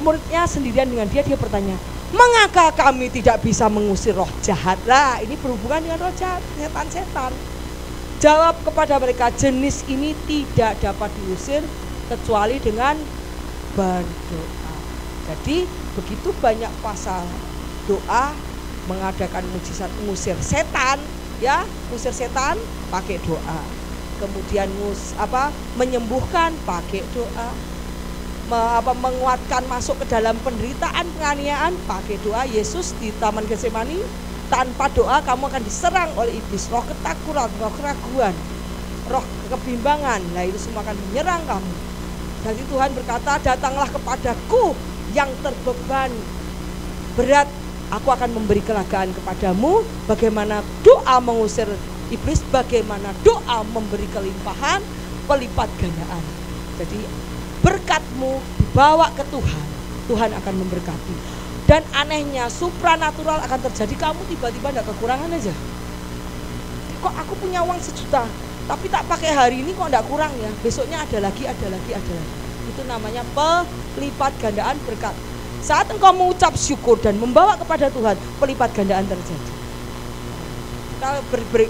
muridnya sendirian dengan dia bertanya, mengapa kami tidak bisa mengusir roh jahat? Lah, ini berhubungan dengan roh jahat, setan-setan. Jawab kepada mereka, jenis ini tidak dapat diusir kecuali dengan berdoa. Jadi begitu banyak pasal doa mengadakan mujizat, mengusir setan, ya, mengusir setan pakai doa. Kemudian menyembuhkan pakai doa. Menguatkan masuk ke dalam penderitaan, penganiayaan pakai doa. Yesus di Taman Getsemani, tanpa doa kamu akan diserang oleh iblis, roh ketakutan, roh keraguan, roh kebimbangan. Nah, itu semua akan menyerang kamu. Jadi Tuhan berkata, datanglah kepadaku yang terbeban berat, aku akan memberi kelegaan kepadamu. Bagaimana doa mengusir iblis, bagaimana doa memberi kelimpahan, pelipat gandaan. Jadi berkatmu dibawa ke Tuhan, Tuhan akan memberkati. Dan anehnya supranatural akan terjadi, kamu tiba-tiba tidak kekurangan aja. Kok aku punya uang 1 juta, tapi tak pakai hari ini kok tidak kurang ya, besoknya ada lagi. Itu namanya pelipat gandaan berkat. Saat engkau mengucap syukur dan membawa kepada Tuhan, pelipat gandaan terjadi.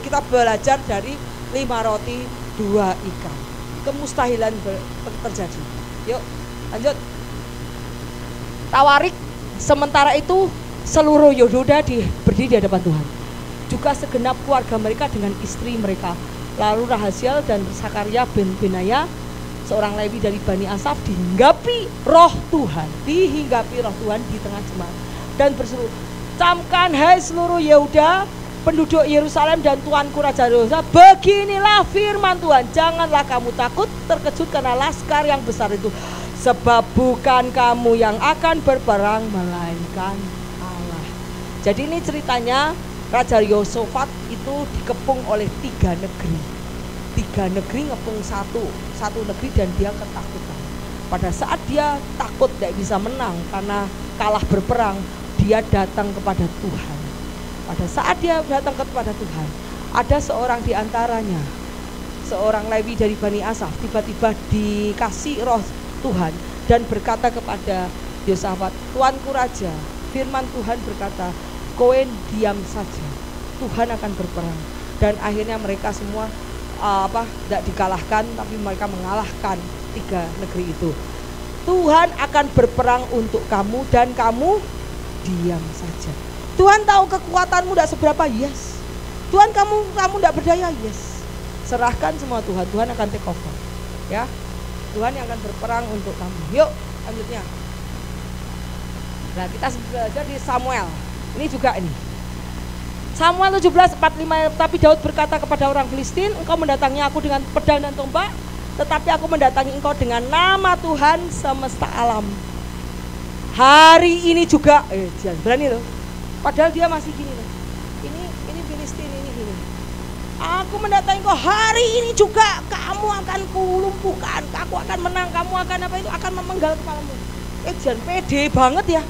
Kita belajar dari 5 roti 2 ikan. Kemustahilan terjadi. Yuk lanjut. Tawarik, sementara itu seluruh Yehuda berdiri di hadapan Tuhan, juga segenap keluarga mereka dengan istri mereka. Lalu Rahasiel dan Sakaria bin Benaya, seorang Lewi dari Bani Asaf dihinggapi roh Tuhan di tengah jemaat dan berseru, camkan hai seluruh Yehuda, penduduk Yerusalem dan tuanku Raja Yehuda, beginilah firman Tuhan, janganlah kamu takut terkejut karena laskar yang besar itu, sebab bukan kamu yang akan berperang melainkan Allah. Jadi ini ceritanya Raja Yosafat itu dikepung oleh 3 negeri. 3 negeri ngepung satu negeri dan dia ketakutan. Pada saat dia takut tidak bisa menang karena kalah berperang, dia datang kepada Tuhan. Pada saat dia datang kepada Tuhan, ada seorang di antaranya, seorang Lewi dari Bani Asaf, tiba-tiba dikasih roh Tuhan dan berkata kepada Yosafat, Tuanku Raja, firman Tuhan berkata, kowe diam saja, Tuhan akan berperang. Dan akhirnya mereka semua tidak dikalahkan, tapi mereka mengalahkan 3 negeri itu. Tuhan akan berperang untuk kamu dan kamu diam saja. Tuhan tahu kekuatanmu tidak seberapa, yes. Tuhan kamu tidak berdaya, yes. Serahkan semua Tuhan, Tuhan akan take over, ya. Tuhan yang akan berperang untuk kamu. Yuk lanjutnya. Nah kita belajar di Samuel. Ini juga ini. Samuel 17:45, tapi Daud berkata kepada orang Filistin, engkau mendatangi aku dengan pedang dan tombak, tetapi aku mendatangi engkau dengan nama Tuhan semesta alam. Hari ini juga, jangan berani loh. Padahal dia masih gini loh. Ini Filistin ini gini. Aku mendatangi engkau hari ini juga, kamu akan kulumpuhkan, aku akan menang, kamu akan akan memenggal kepalamu. Jangan pede banget ya.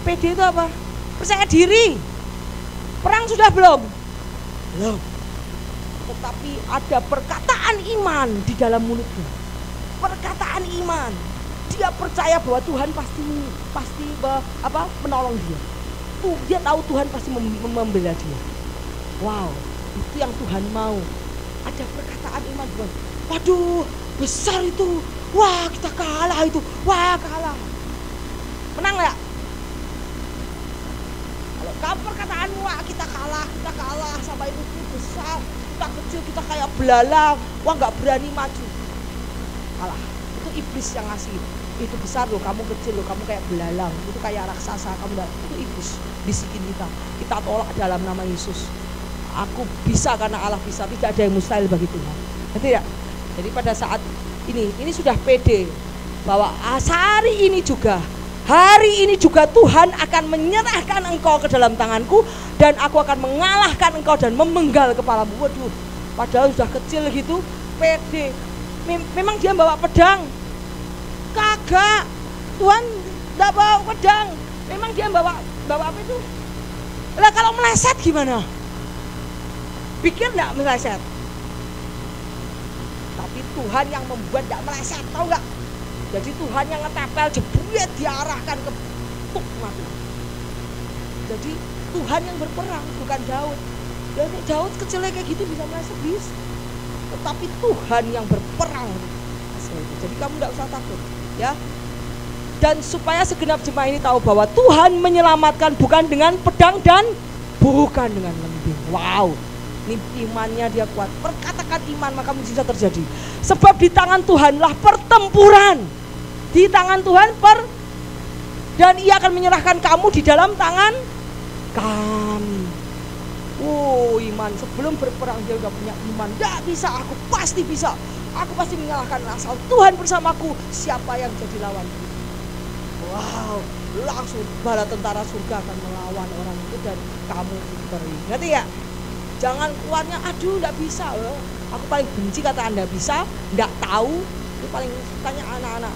Pede itu apa? Percaya diri. Perang sudah belum? Belum. Tetapi ada perkataan iman di dalam mulutnya. Perkataan iman. Dia percaya bahwa Tuhan pasti menolong dia. Dia tahu Tuhan pasti membela dia. Wow, itu yang Tuhan mau. Ada perkataan iman Tuhan. Waduh, besar itu. Wah, kita kalah itu. Wah, kalah. Menang enggak? Kalau perkataanmu, wah kita kalah sama itu besar, kita kecil, kita kayak belalang, wah nggak berani maju, kalah. Itu iblis yang ngasih, itu besar loh, kamu kecil loh, kamu kayak belalang, itu kayak raksasa, kamu enggak, itu iblis bisikin kita tolak dalam nama Yesus. Aku bisa karena Allah bisa, tidak ada yang mustahil bagi Tuhan. Ngerti ya? Jadi pada saat ini sudah pede bahwa hari ini juga Tuhan akan menyerahkan engkau ke dalam tanganku dan aku akan mengalahkan engkau dan memenggal kepalamu. Waduh, padahal sudah kecil gitu, pede. Memang dia bawa pedang? Kagak. Tuhan tidak bawa pedang. Memang dia bawa apa itu? Lah kalau meleset gimana? Pikir enggak meleset? Tapi Tuhan yang membuat enggak meleset, tahu enggak? Jadi Tuhan yang ngetepel jebret diarahkan ke tuk mati. Jadi Tuhan yang berperang, bukan Daud. Dan Daud kecilnya kayak gitu bisa meleset bisa. Tetapi Tuhan yang berperang. Jadi kamu tidak usah takut, ya. Dan supaya segenap jemaah ini tahu bahwa Tuhan menyelamatkan bukan dengan pedang dan bukan dengan lembing. Wow, ini imannya dia kuat. Perkatakan iman maka mujizat terjadi. Sebab di tangan Tuhanlah pertempuran. Di tangan Tuhan dan Ia akan menyerahkan kamu di dalam tangan kami. Iman sebelum berperang dia udah punya iman. Tidak bisa, aku pasti bisa. Aku pasti mengalahkan asal Tuhan bersamaku. Siapa yang jadi lawanku? Wow, langsung bala tentara surga akan melawan orang itu dan kamu victory. Ngerti ya? Jangan keluarnya, aduh tidak bisa. Aku paling benci kata Anda bisa, tidak tahu. Itu paling sukanya anak-anak.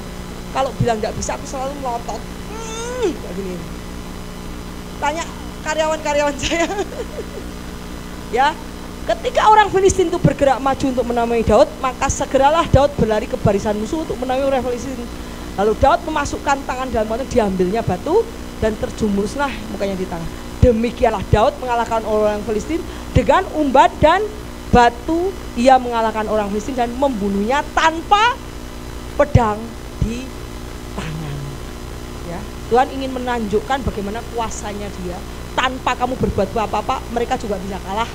Kalau bilang tidak bisa, aku selalu melotot. Kayak gini. Tanya karyawan-karyawan saya. Ya, ketika orang Filistin itu bergerak maju untuk menemui Daud, maka segeralah Daud berlari ke barisan musuh untuk menemui orang Filistin. Lalu Daud memasukkan tangan dalam batu, diambilnya batu dan terjumuslah mukanya di tangan. Demikianlah Daud mengalahkan orang Filistin dengan umban dan batu. Ia mengalahkan orang Filistin dan membunuhnya tanpa pedang di tangan. Ya, Tuhan ingin menunjukkan bagaimana kuasanya Dia. Tanpa kamu berbuat apa-apa, mereka juga bisa kalah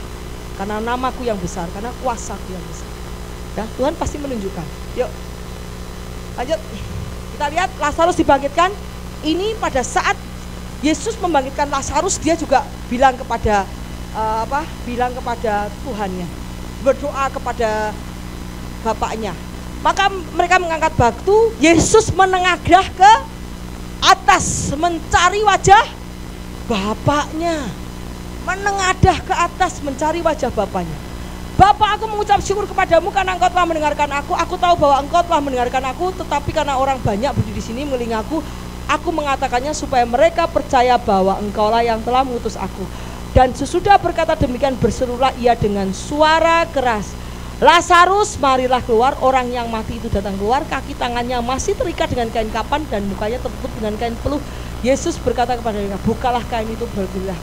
karena namaku yang besar, karena kuasaku yang besar. Ya, Tuhan pasti menunjukkan. Yuk, Lanjut. Kita lihat Lazarus dibangkitkan. Ini pada saat Yesus membangkitkan Lazarus, dia juga bilang kepada bilang kepada Tuhannya, berdoa kepada Bapaknya. Maka mereka mengangkat batu, Yesus menengadah ke atas mencari wajah Bapaknya. Menengadah ke atas mencari wajah Bapaknya. Bapa, aku mengucap syukur kepadamu karena engkau telah mendengarkan aku. Aku tahu bahwa engkau telah mendengarkan aku, tetapi karena orang banyak berdiri di sini mengelilingi aku mengatakannya supaya mereka percaya bahwa engkaulah yang telah mengutus aku. Dan sesudah berkata demikian, berserulah ia dengan suara keras, Lazarus, marilah keluar. Orang yang mati itu datang keluar, kaki tangannya masih terikat dengan kain kapan dan mukanya tertutup dengan kain peluh. Yesus berkata kepada mereka, bukalah kain itu, berdirilah.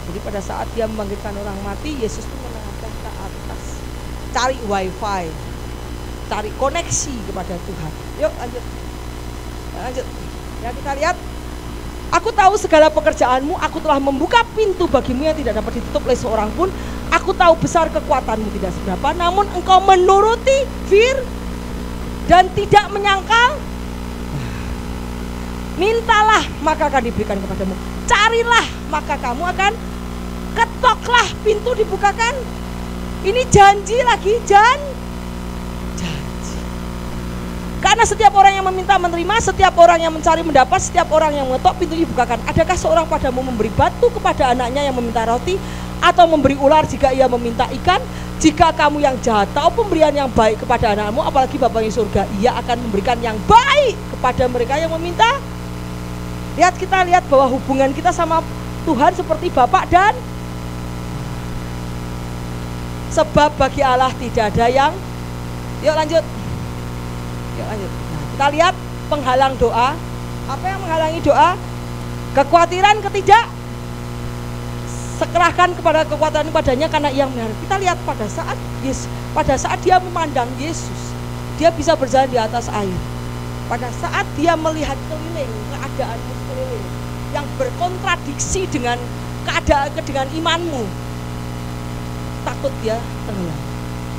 Jadi pada saat dia membangkitkan orang mati, Yesus itu menengadah ke atas, cari wifi, cari koneksi kepada Tuhan. Yuk lanjut. Ya, kita lihat. Aku tahu segala pekerjaanmu, aku telah membuka pintu bagimu yang tidak dapat ditutup oleh seorang pun. Aku tahu besar kekuatanmu tidak seberapa, namun engkau menuruti dan tidak menyangkal. Mintalah maka akan diberikan kepadamu, carilah maka kamu akan, ketoklah pintu dibukakan. Ini janji lagi, janji. Karena setiap orang yang meminta menerima, setiap orang yang mencari mendapat, setiap orang yang mengetok pintu dibukakan. Adakah seorang padamu memberi batu kepada anaknya yang meminta roti, atau memberi ular jika ia meminta ikan? Jika kamu yang jahat tahu pemberian yang baik kepada anakmu, apalagi Bapa yang surga, ia akan memberikan yang baik kepada mereka yang meminta. Lihat, kita lihat bahwa hubungan kita sama Tuhan seperti Bapak dan, sebab bagi Allah tidak ada yang. Yuk lanjut. Nah, kita lihat penghalang doa. Apa yang menghalangi doa? Kekhawatiran, sekerahkan kepada kekuatan padanya karena ia melihara. Kita lihat pada saat dia memandang Yesus, dia bisa berjalan di atas air. Pada saat dia melihat keliling, keadaan sekeliling yang berkontradiksi dengan dengan imanmu, takut dia tenggelam.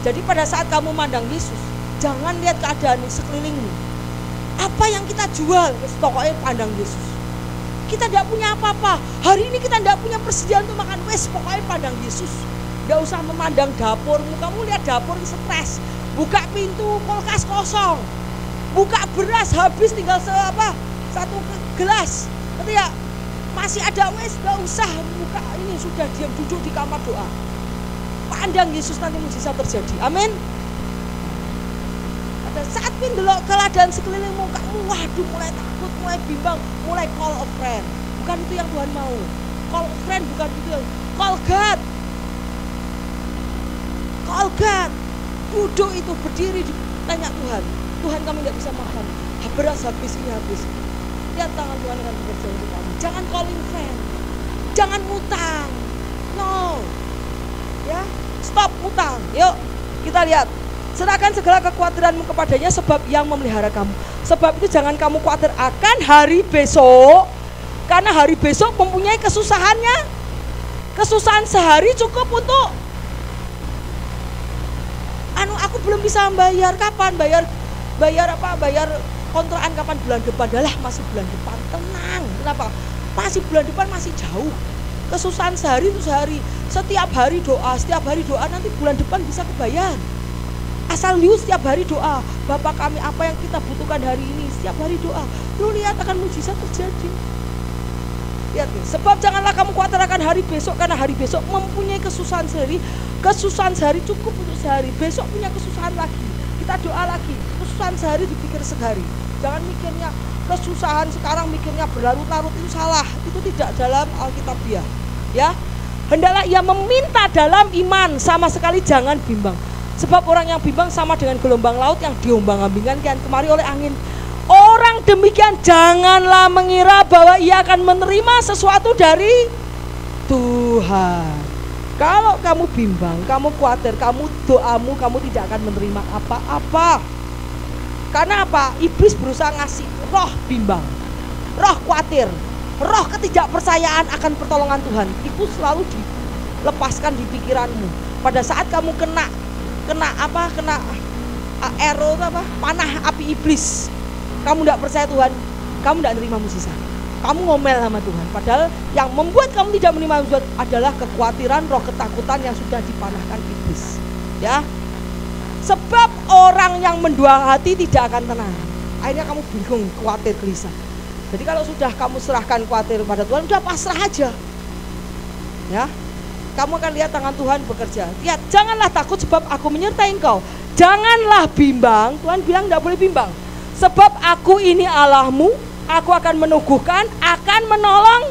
Jadi pada saat kamu memandang Yesus, jangan lihat keadaan di sekelilingmu. Apa yang kita jual, pokoknya pandang Yesus. Kita tidak punya apa-apa. Hari ini kita tidak punya persediaan untuk makan. Pokoknya pandang Yesus. Tidak usah memandang dapurmu. Kamu lihat dapur stres. Buka pintu, kulkas kosong. Buka beras habis, tinggal satu gelas. Ketika masih ada tidak usah buka ini, sudah diam duduk di kamar doa. Pandang Yesus, nanti mujizat terjadi. Amin. Saat mendelok keadaan sekelilingmu, kamu waduh mulai takut, mulai bimbang, mulai call a friend. Bukan itu yang Tuhan mau. Call a friend bukan itu. Call God. Call God. Duduk itu, berdiri, tanya Tuhan. Tuhan, kami tidak bisa makan. Beras habis, ini habis. Lihat tangan Tuhan akan bekerja untuk kamu. Jangan calling friend. Jangan ngutang. No. Ya, stop ngutang. Yuk, kita lihat. Serahkan segala kekhawatiranmu kepadanya, sebab yang memelihara kamu. Sebab itu jangan kamu khawatir akan hari besok, karena hari besok mempunyai kesusahannya. Kesusahan sehari cukup untuk aku belum bisa membayar. Kapan bayar kontrakan kapan? Bulan depan. Adalah masih bulan depan, tenang. Kenapa? Masih bulan depan, masih jauh. Kesusahan sehari itu sehari. Setiap hari doa, nanti bulan depan bisa kebayar. Asal lu setiap hari doa, Bapa kami apa yang kita butuhkan hari ini, setiap hari doa, lu lihat akan mujizat terjadi. Lihat nih, sebab janganlah kamu khawatir akan hari besok, karena hari besok mempunyai kesusahan sehari. Kesusahan sehari cukup untuk sehari, besok punya kesusahan lagi. Kita doa lagi, kesusahan sehari dipikir sehari. Jangan mikirnya kesusahan sekarang, mikirnya berlarut-larut, itu salah. Itu tidak dalam Alkitabiah. Ya, hendaklah ia meminta dalam iman, sama sekali jangan bimbang. Sebab orang yang bimbang sama dengan gelombang laut yang diombang-ambingkan kian kemari oleh angin. Orang demikian janganlah mengira bahwa ia akan menerima sesuatu dari Tuhan. Kalau kamu bimbang, kamu khawatir, kamu doamu, kamu tidak akan menerima apa-apa. Karena apa? Iblis berusaha ngasih roh bimbang, roh khawatir, roh ketidakpercayaan akan pertolongan Tuhan. Itu selalu dilepaskan di pikiranmu. Pada saat kamu kena arrow itu apa? Panah api iblis. Kamu tidak percaya Tuhan, kamu tidak menerima mukjizat. Kamu ngomel sama Tuhan. Padahal yang membuat kamu tidak menerima mukjizat adalah kekhawatiran, roh ketakutan yang sudah dipanahkan iblis. Ya. Sebab orang yang mendua hati tidak akan tenang. Akhirnya kamu bingung, khawatir, gelisah. Jadi kalau sudah kamu serahkan khawatir pada Tuhan, udah pasrah aja. Ya. Kamu akan lihat tangan Tuhan bekerja. Lihat, janganlah takut sebab aku menyertai engkau. Janganlah bimbang. Tuhan bilang tidak boleh bimbang. Sebab aku ini Allahmu, aku akan meneguhkan, akan menolong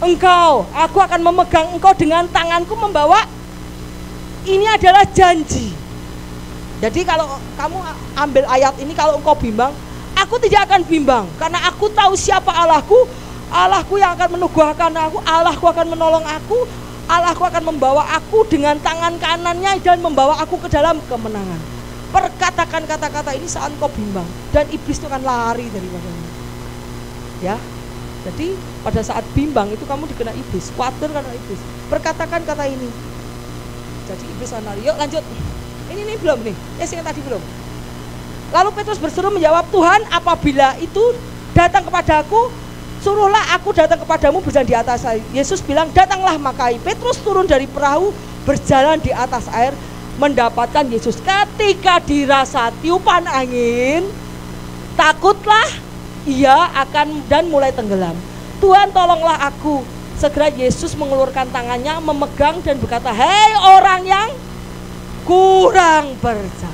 engkau. Aku akan memegang engkau dengan tanganku membawa. Ini adalah janji. Jadi kalau kamu ambil ayat ini, kalau engkau bimbang, aku tidak akan bimbang. Karena aku tahu siapa Allahku. Allahku yang akan meneguhkan aku, Allahku akan menolong aku, Allahku akan membawa aku dengan tangan kanannya dan membawa aku ke dalam kemenangan. Perkatakan kata-kata ini saat kau bimbang, dan iblis itu akan lari daripadamu. Ya, jadi pada saat bimbang itu kamu dikena iblis, khawatir karena iblis. Perkatakan kata ini. Jadi iblis akan lari. Yuk lanjut. Ini belum nih. Yang tadi belum. Lalu Petrus berseru menjawab, Tuhan, apabila itu datang kepadaku, suruhlah aku datang kepadamu berjalan di atas air. Yesus bilang, datanglah. Maka Petrus turun dari perahu, berjalan di atas air, mendapatkan Yesus. Ketika dirasa tiupan angin, takutlah ia akan dan mulai tenggelam. Tuhan, tolonglah aku. Segera Yesus mengeluarkan tangannya, memegang dan berkata, hei orang yang kurang percaya.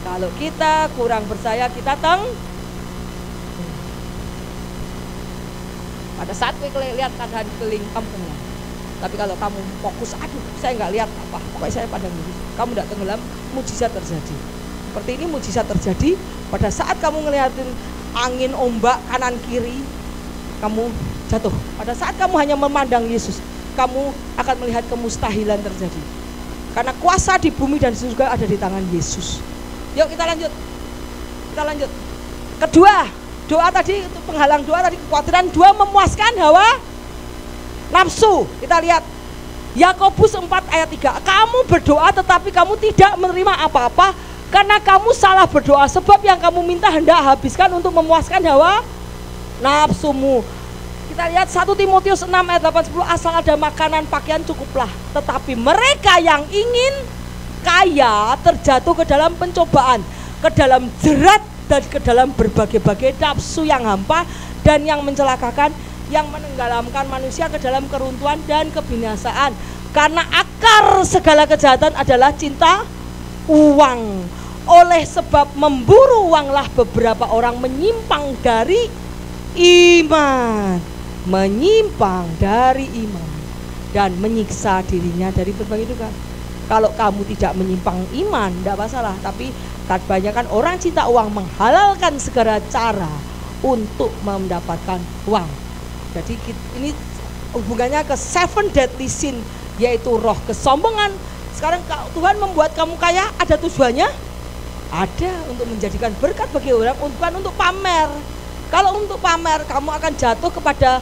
Kalau kita kurang percaya, kita pada saat lihat keadaan keliling, kamu tenggelam. Tapi kalau kamu fokus, aduh saya nggak lihat apa, pokoknya saya pandang dulu, kamu tidak tenggelam, mujizat terjadi. Seperti ini mujizat terjadi pada saat kamu ngeliatin angin ombak kanan kiri, kamu jatuh. Pada saat kamu hanya memandang Yesus, kamu akan melihat kemustahilan terjadi. Karena kuasa di bumi dan di surga ada di tangan Yesus. Yuk kita lanjut. Kita lanjut. Kedua, doa tadi itu penghalang doa tadi kekhawatiran. Dua, memuaskan hawa nafsu. Kita lihat Yakobus 4 ayat 3. Kamu berdoa tetapi kamu tidak menerima apa-apa karena kamu salah berdoa. Sebab yang kamu minta hendak habiskan untuk memuaskan hawa nafsumu. Kita lihat 1 Timotius 6 ayat 8-10. Asal ada makanan pakaian cukuplah. Tetapi mereka yang ingin kaya terjatuh ke dalam pencobaan, ke dalam jerat, dan ke dalam berbagai-bagai nafsu yang hampa dan yang mencelakakan, yang menenggelamkan manusia ke dalam keruntuhan dan kebinasaan. Karena akar segala kejahatan adalah cinta uang. Oleh sebab memburu uanglah beberapa orang menyimpang dari iman, dan menyiksa dirinya dari berbagai duka. Kalau kamu tidak menyimpang iman, tidak masalah. Tapi kebanyakan orang cinta uang menghalalkan segala cara untuk mendapatkan uang. Jadi ini hubungannya ke 7 deadly sin, yaitu roh kesombongan. Sekarang Tuhan membuat kamu kaya, ada tujuannya? Ada, untuk menjadikan berkat bagi orang, bukan untuk pamer. Kalau untuk pamer, kamu akan jatuh kepada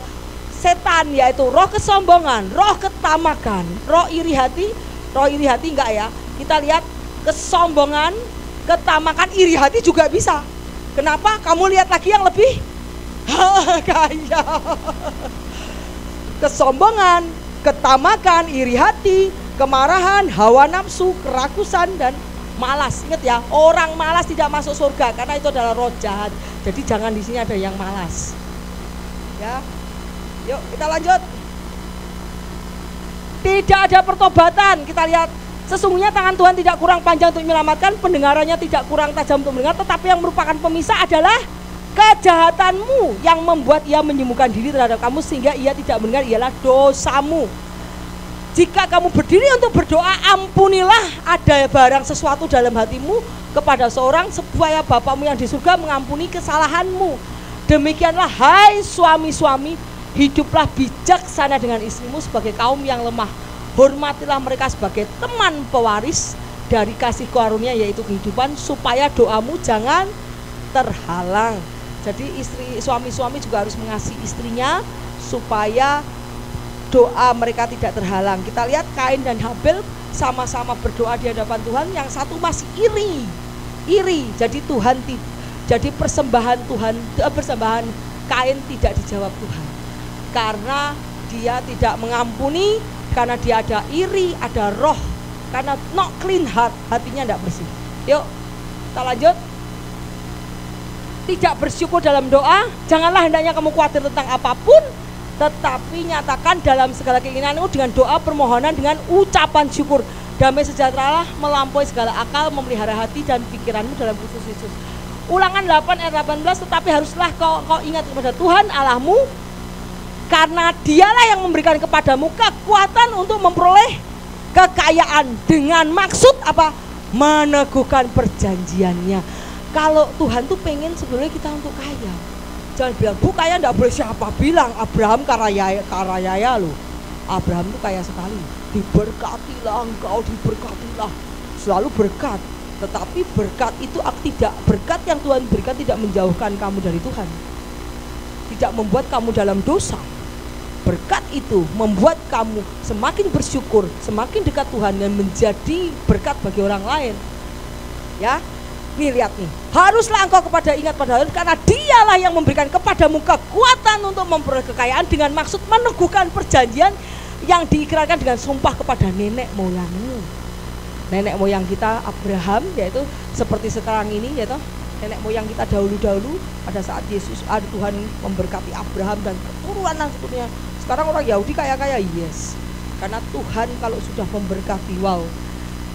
setan, yaitu roh kesombongan, roh ketamakan, roh iri hati. Roh iri hati enggak ya? Kita lihat kesombongan, ketamakan, iri hati juga bisa. Kenapa? Kamu lihat lagi yang lebih kaya. Kesombongan, ketamakan, iri hati, kemarahan, hawa nafsu, kerakusan, dan malas. Ingat ya, orang malas tidak masuk surga karena itu adalah roh jahat. Jadi jangan di sini ada yang malas. Ya. Yuk kita lanjut. Tidak ada pertobatan. Kita lihat, sesungguhnya tangan Tuhan tidak kurang panjang untuk menyelamatkan, pendengarannya tidak kurang tajam untuk mendengar, tetapi yang merupakan pemisah adalah kejahatanmu yang membuat ia menyembuhkan diri terhadap kamu sehingga ia tidak mendengar, ialah dosamu. Jika kamu berdiri untuk berdoa, ampunilah ada barang sesuatu dalam hatimu kepada seorang, supaya Bapamu yang di surga mengampuni kesalahanmu. Demikianlah hai suami-suami, hiduplah bijaksana dengan istrimu sebagai kaum yang lemah. Hormatilah mereka sebagai teman pewaris dari kasih karunia, yaitu kehidupan, supaya doamu jangan terhalang. Jadi suami-suami juga harus mengasihi istrinya supaya doa mereka tidak terhalang. Kita lihat Kain dan Habel sama-sama berdoa di hadapan Tuhan. Yang satu masih iri, iri. Jadi jadi persembahan Kain tidak dijawab Tuhan. Karena dia tidak mengampuni, karena dia ada iri, ada roh, karena not clean heart, hatinya tidak bersih. Yuk kita lanjut. Tidak bersyukur dalam doa, janganlah hendaknya kamu khawatir tentang apapun, tetapi nyatakan dalam segala keinginanmu dengan doa permohonan dengan ucapan syukur. Damai sejahteralah melampaui segala akal, memelihara hati dan pikiranmu dalam Kristus Yesus. Ulangan 8 ayat 18, tetapi haruslah kau ingat kepada Tuhan Allahmu, karena dialah yang memberikan kepadamu kekuatan untuk memperoleh kekayaan dengan maksud apa? Meneguhkan perjanjiannya. Kalau Tuhan tuh pengen sebenarnya kita untuk kaya. Jangan bilang, bu kaya enggak boleh, siapa bilang? Abraham karaya loh. Abraham tuh kaya sekali. Diberkatilah engkau, diberkatilah. Selalu berkat. Tetapi berkat itu berkat yang Tuhan berikan tidak menjauhkan kamu dari Tuhan. Tidak membuat kamu dalam dosa. Berkat itu membuat kamu semakin bersyukur, semakin dekat Tuhan dan menjadi berkat bagi orang lain. Ya. Nih lihat nih, haruslah engkau ingat pada Tuhan, karena dialah yang memberikan kepadamu kekuatan untuk memperoleh kekayaan dengan maksud meneguhkan perjanjian yang diikrarkan dengan sumpah kepada nenek moyangmu. Nenek moyang kita Abraham, yaitu seperti sekarang ini, yaitu nenek moyang kita dahulu-dahulu pada saat Tuhan memberkati Abraham dan keturunan seterusnya. Sekarang orang Yahudi kaya-kaya, yes, karena Tuhan kalau sudah memberkati, wow.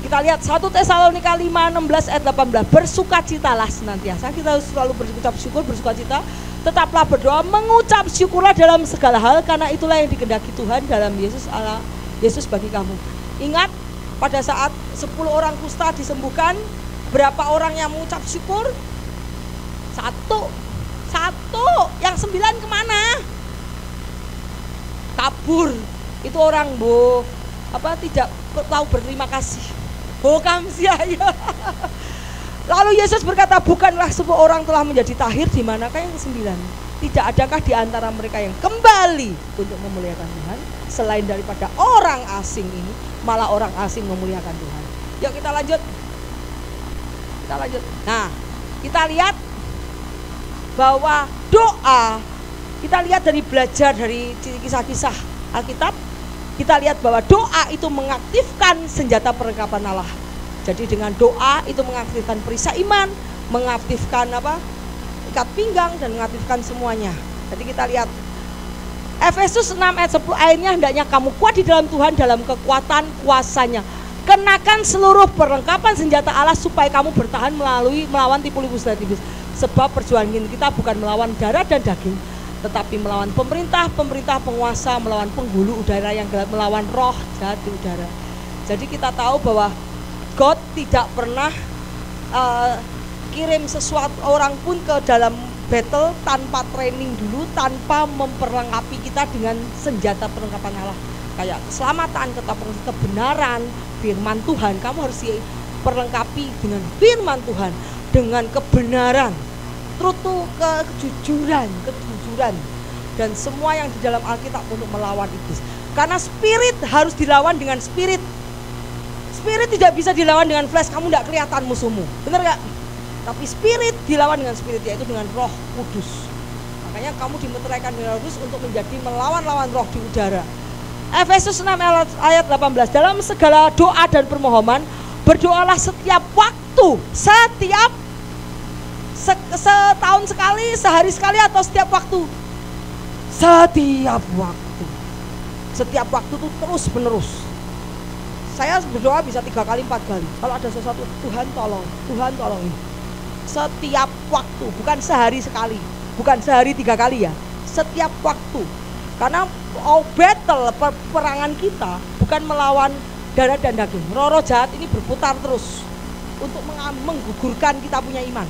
Kita lihat 1 Tesalonika 5:16 ayat 18, bersukacitalah senantiasa. Kita harus selalu berucap syukur, bersukacita. Tetaplah berdoa, mengucap syukurlah dalam segala hal, karena itulah yang dikehendaki Tuhan dalam Yesus bagi kamu. Ingat, pada saat 10 orang kusta disembuhkan, berapa orang yang mengucap syukur? Satu. Yang 9 kemana? Kabur. Itu orang tidak tahu berterima kasih. Bukan siaya. Lalu Yesus berkata, bukanlah semua orang telah menjadi tahir, di manakah yang 9? Tidak adakah di antara mereka yang kembali untuk memuliakan Tuhan selain daripada orang asing ini? Malah orang asing memuliakan Tuhan. Yuk kita lanjut. Nah, kita lihat bahwa doa, kita lihat dari belajar dari kisah-kisah Alkitab, kita lihat bahwa doa itu mengaktifkan senjata perlengkapan Allah. Jadi dengan doa itu mengaktifkan perisai iman, mengaktifkan ikat pinggang, dan mengaktifkan semuanya. Jadi kita lihat Efesus 6 ayat 10, akhirnya hendaknya kamu kuat di dalam Tuhan dalam kekuatan kuasanya. Kenakan seluruh perlengkapan senjata Allah supaya kamu bertahan melawan tipu dan iblis. Sebab perjuangan kita bukan melawan darah dan daging, tetapi melawan pemerintah, penguasa, melawan penghulu udara yang gelap, melawan roh jahat di udara. Jadi kita tahu bahwa God tidak pernah kirim sesuatu orang pun ke dalam battle tanpa training dulu, tanpa memperlengkapi kita dengan senjata perlengkapan Allah. Kayak keselamatan, kebenaran, firman Tuhan. Kamu harus diperlengkapi dengan firman Tuhan, dengan kebenaran, kejujuran, dan semua yang di dalam Alkitab untuk melawan iblis. Karena spirit harus dilawan dengan spirit. Spirit tidak bisa dilawan dengan flesh, kamu tidak kelihatan musuhmu, benar gak? Tapi spirit dilawan dengan spirit, yaitu dengan Roh Kudus. Makanya kamu dimeteraikan dengan Roh Kudus untuk menjadi melawan-lawan roh di udara. Efesus 6 ayat 18, dalam segala doa dan permohonan berdoalah setiap waktu, setahun sekali, sehari sekali, atau setiap waktu? Setiap waktu. Setiap waktu itu terus menerus. Saya berdoa bisa 3 kali 4 kali. Kalau ada sesuatu, Tuhan tolong ini. Setiap waktu, bukan sehari sekali, bukan sehari 3 kali ya. Setiap waktu. Karena battle, peperangan kita bukan melawan darah dan daging. Roh-roh jahat ini berputar terus untuk menggugurkan kita punya iman.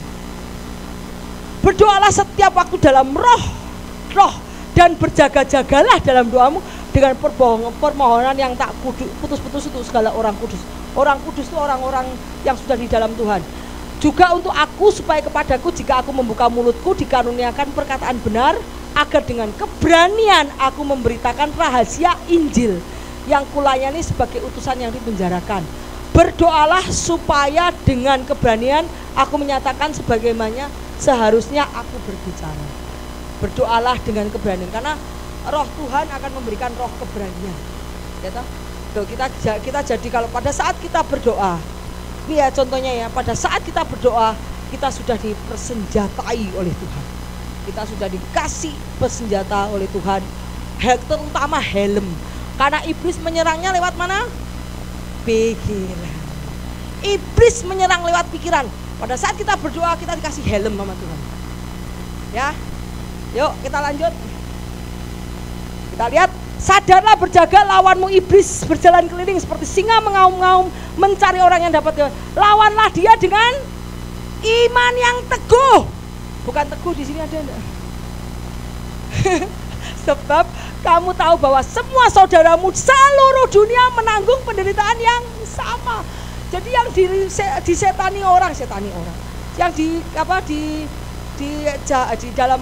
Berdoalah setiap waktu dalam roh, dan berjaga-jagalah dalam doamu dengan permohonan yang tak putus-putus untuk segala orang kudus. Orang kudus itu orang-orang yang sudah di dalam Tuhan. Juga untuk aku, supaya kepadaku jika aku membuka mulutku dikaruniakan perkataan benar, agar dengan keberanian aku memberitakan rahasia Injil yang kulayani sebagai utusan yang dipenjarakan. Berdoalah supaya dengan keberanian aku menyatakan sebagaimana seharusnya aku berbicara. Berdoalah dengan keberanian, karena roh Tuhan akan memberikan roh keberanian. Ya toh? Tuh, kita jadi kalau pada saat kita berdoa, ini ya contohnya ya, pada saat kita berdoa kita sudah dipersenjatai oleh Tuhan. Kita sudah dikasih persenjata oleh Tuhan, terutama helm. Karena iblis menyerangnya lewat mana? Pikiran. Iblis menyerang lewat pikiran. Pada saat kita berdoa kita dikasih helm sama Tuhan. Ya, yuk kita lanjut. Kita lihat, sadarlah berjaga, lawanmu iblis berjalan keliling seperti singa mengaum-ngaum mencari orang yang dapat. Lawanlah dia dengan iman yang teguh. Bukan teguh di sini ada enggak? Sebab kamu tahu bahwa semua saudaramu seluruh dunia menanggung penderitaan yang sama. Jadi yang disetani orang, yang di dalam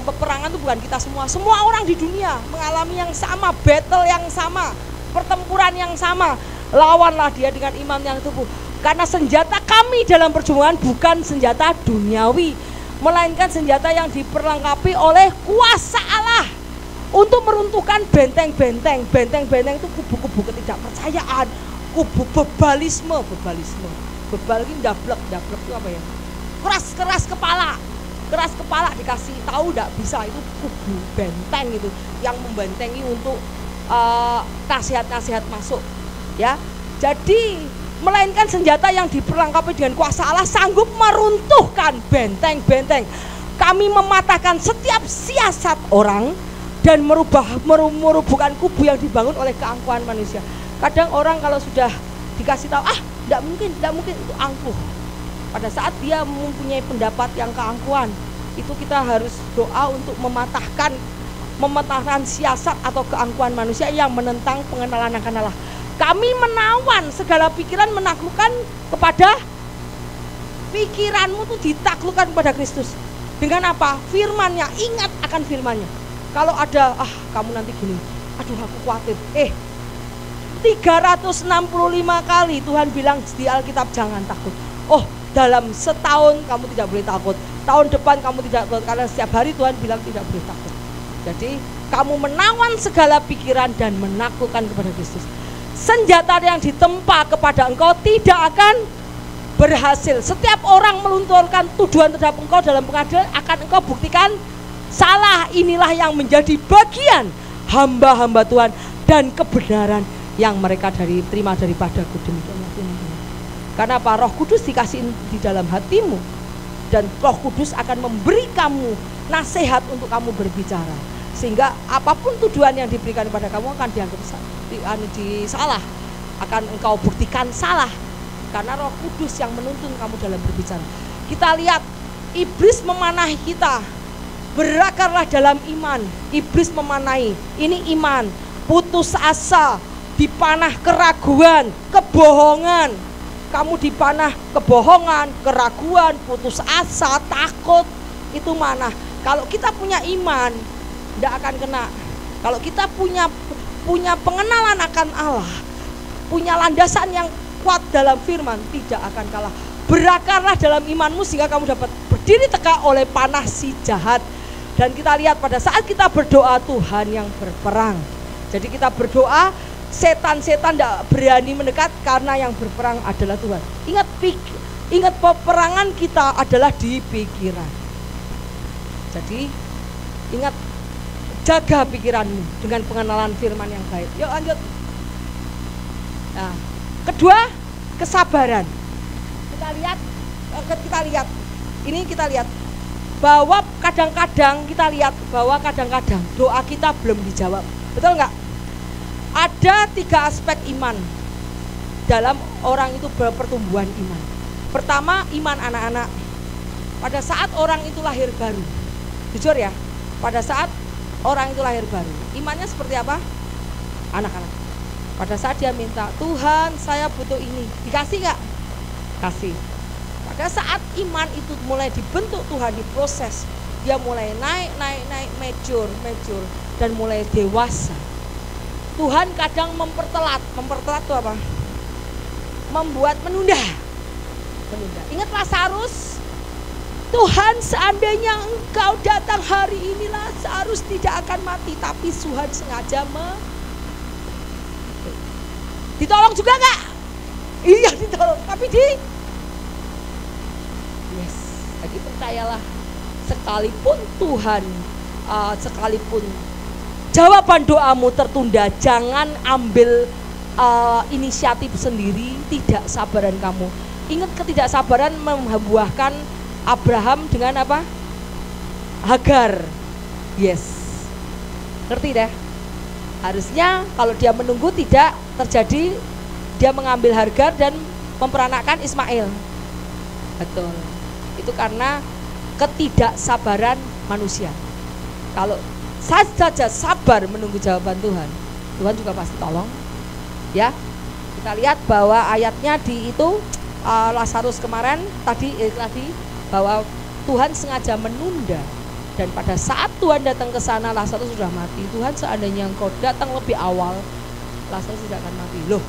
peperangan itu bukan kita semua. Semua orang di dunia mengalami yang sama, battle yang sama, pertempuran yang sama. Lawanlah dia dengan iman yang teguh. Karena senjata kami dalam perjuangan bukan senjata duniawi, melainkan senjata yang diperlengkapi oleh kuasa Allah untuk meruntuhkan benteng-benteng. Benteng-benteng itu kubu-kubu ketidakpercayaan, kubu bebalisme. Bebal ini dablek itu apa ya? Keras kepala dikasih tahu tidak bisa, itu kubu benteng itu yang membentengi untuk nasihat-nasihat masuk. Ya, jadi melainkan senjata yang diperlengkapi dengan kuasa Allah sanggup meruntuhkan benteng-benteng. Kami mematahkan setiap siasat orang dan merubuhkan kubu yang dibangun oleh keangkuhan manusia. Kadang orang kalau sudah dikasih tahu, tidak mungkin itu angkuh. Pada saat dia mempunyai pendapat yang keangkuhan, itu kita harus doa untuk mematahkan siasat atau keangkuhan manusia yang menentang pengenalan akan Allah. Kami menawan segala pikiran, menaklukkan kepada pikiranmu itu ditaklukkan kepada Kristus. Dengan apa? Firman-Nya, ingat akan firman-Nya. Kalau ada, kamu nanti gini, aduh aku khawatir. 365 kali Tuhan bilang di Alkitab jangan takut. Dalam setahun kamu tidak boleh takut. Tahun depan kamu tidak takut, karena setiap hari Tuhan bilang tidak boleh takut. Jadi kamu menawan segala pikiran dan menaklukkan kepada Kristus. Senjata yang ditempa kepada engkau tidak akan berhasil. Setiap orang melunturkan tuduhan terhadap engkau dalam pengadilan akan engkau buktikan salah. Inilah yang menjadi bagian hamba-hamba Tuhan dan kebenaran yang mereka terima daripadaku. Demikianlah Tuhan. Karena apa? Roh Kudus dikasih di dalam hatimu, dan Roh Kudus akan memberi kamu nasihat untuk kamu berbicara, sehingga apapun tuduhan yang diberikan kepada kamu akan dianggap salah, akan engkau buktikan salah, karena Roh Kudus yang menuntun kamu dalam berbicara. Kita lihat iblis memanahi kita, berakarlah dalam iman. Iblis memanahi, ini iman, putus asa, dipanah keraguan, kebohongan. Kamu dipanah kebohongan, keraguan, putus asa, takut, itu mana? Kalau kita punya iman, tidak akan kena. Kalau kita punya pengenalan akan Allah, punya landasan yang kuat dalam firman, tidak akan kalah. Berakarlah dalam imanmu sehingga kamu dapat berdiri tegak oleh panah si jahat. Dan kita lihat pada saat kita berdoa, Tuhan yang berperang. Jadi kita berdoa, setan-setan tidak berani mendekat karena yang berperang adalah Tuhan. Ingat peperangan kita adalah di pikiran. Jadi ingat, jaga pikiranmu dengan pengenalan firman yang baik. Yuk lanjut. Nah, kedua, kesabaran. Kita lihat bahwa kadang-kadang doa kita belum dijawab. Betul nggak? Ada 3 aspek iman dalam orang itu pertumbuhan iman. Pertama, iman anak-anak. Pada saat orang itu lahir baru, jujur ya, pada saat orang itu lahir baru, imannya seperti apa? Anak-anak. Pada saat dia minta, Tuhan saya butuh ini, dikasih nggak? Kasih. Pada saat iman itu mulai dibentuk Tuhan, diproses, dia mulai naik, mature, dan mulai dewasa. Tuhan kadang mempertelat itu apa? membuat menunda. Ingat Lazarus, Tuhan, seandainya engkau datang hari ini, Lazarus tidak akan mati, tapi Tuhan sengaja ditolong juga enggak? Iya ditolong, tapi yes. Jadi percayalah, sekalipun Tuhan, sekalipun jawaban doamu tertunda, jangan ambil inisiatif sendiri, tidak sabaran kamu. Ingat, ketidaksabaran membuahkan Abraham dengan apa? Hagar. Yes. Ngerti deh. Harusnya kalau dia menunggu tidak terjadi, dia mengambil Hagar dan memperanakkan Ismail. Betul. Itu karena ketidaksabaran manusia. Kalau saja sabar menunggu jawaban Tuhan, Tuhan juga pasti tolong. Ya. Kita lihat bahwa ayatnya di itu Lazarus kemarin tadi bahwa Tuhan sengaja menunda, dan pada saat Tuhan datang ke sana Lazarus sudah mati. Tuhan, seandainya engkau datang lebih awal, Lazarus tidak akan mati. Loh,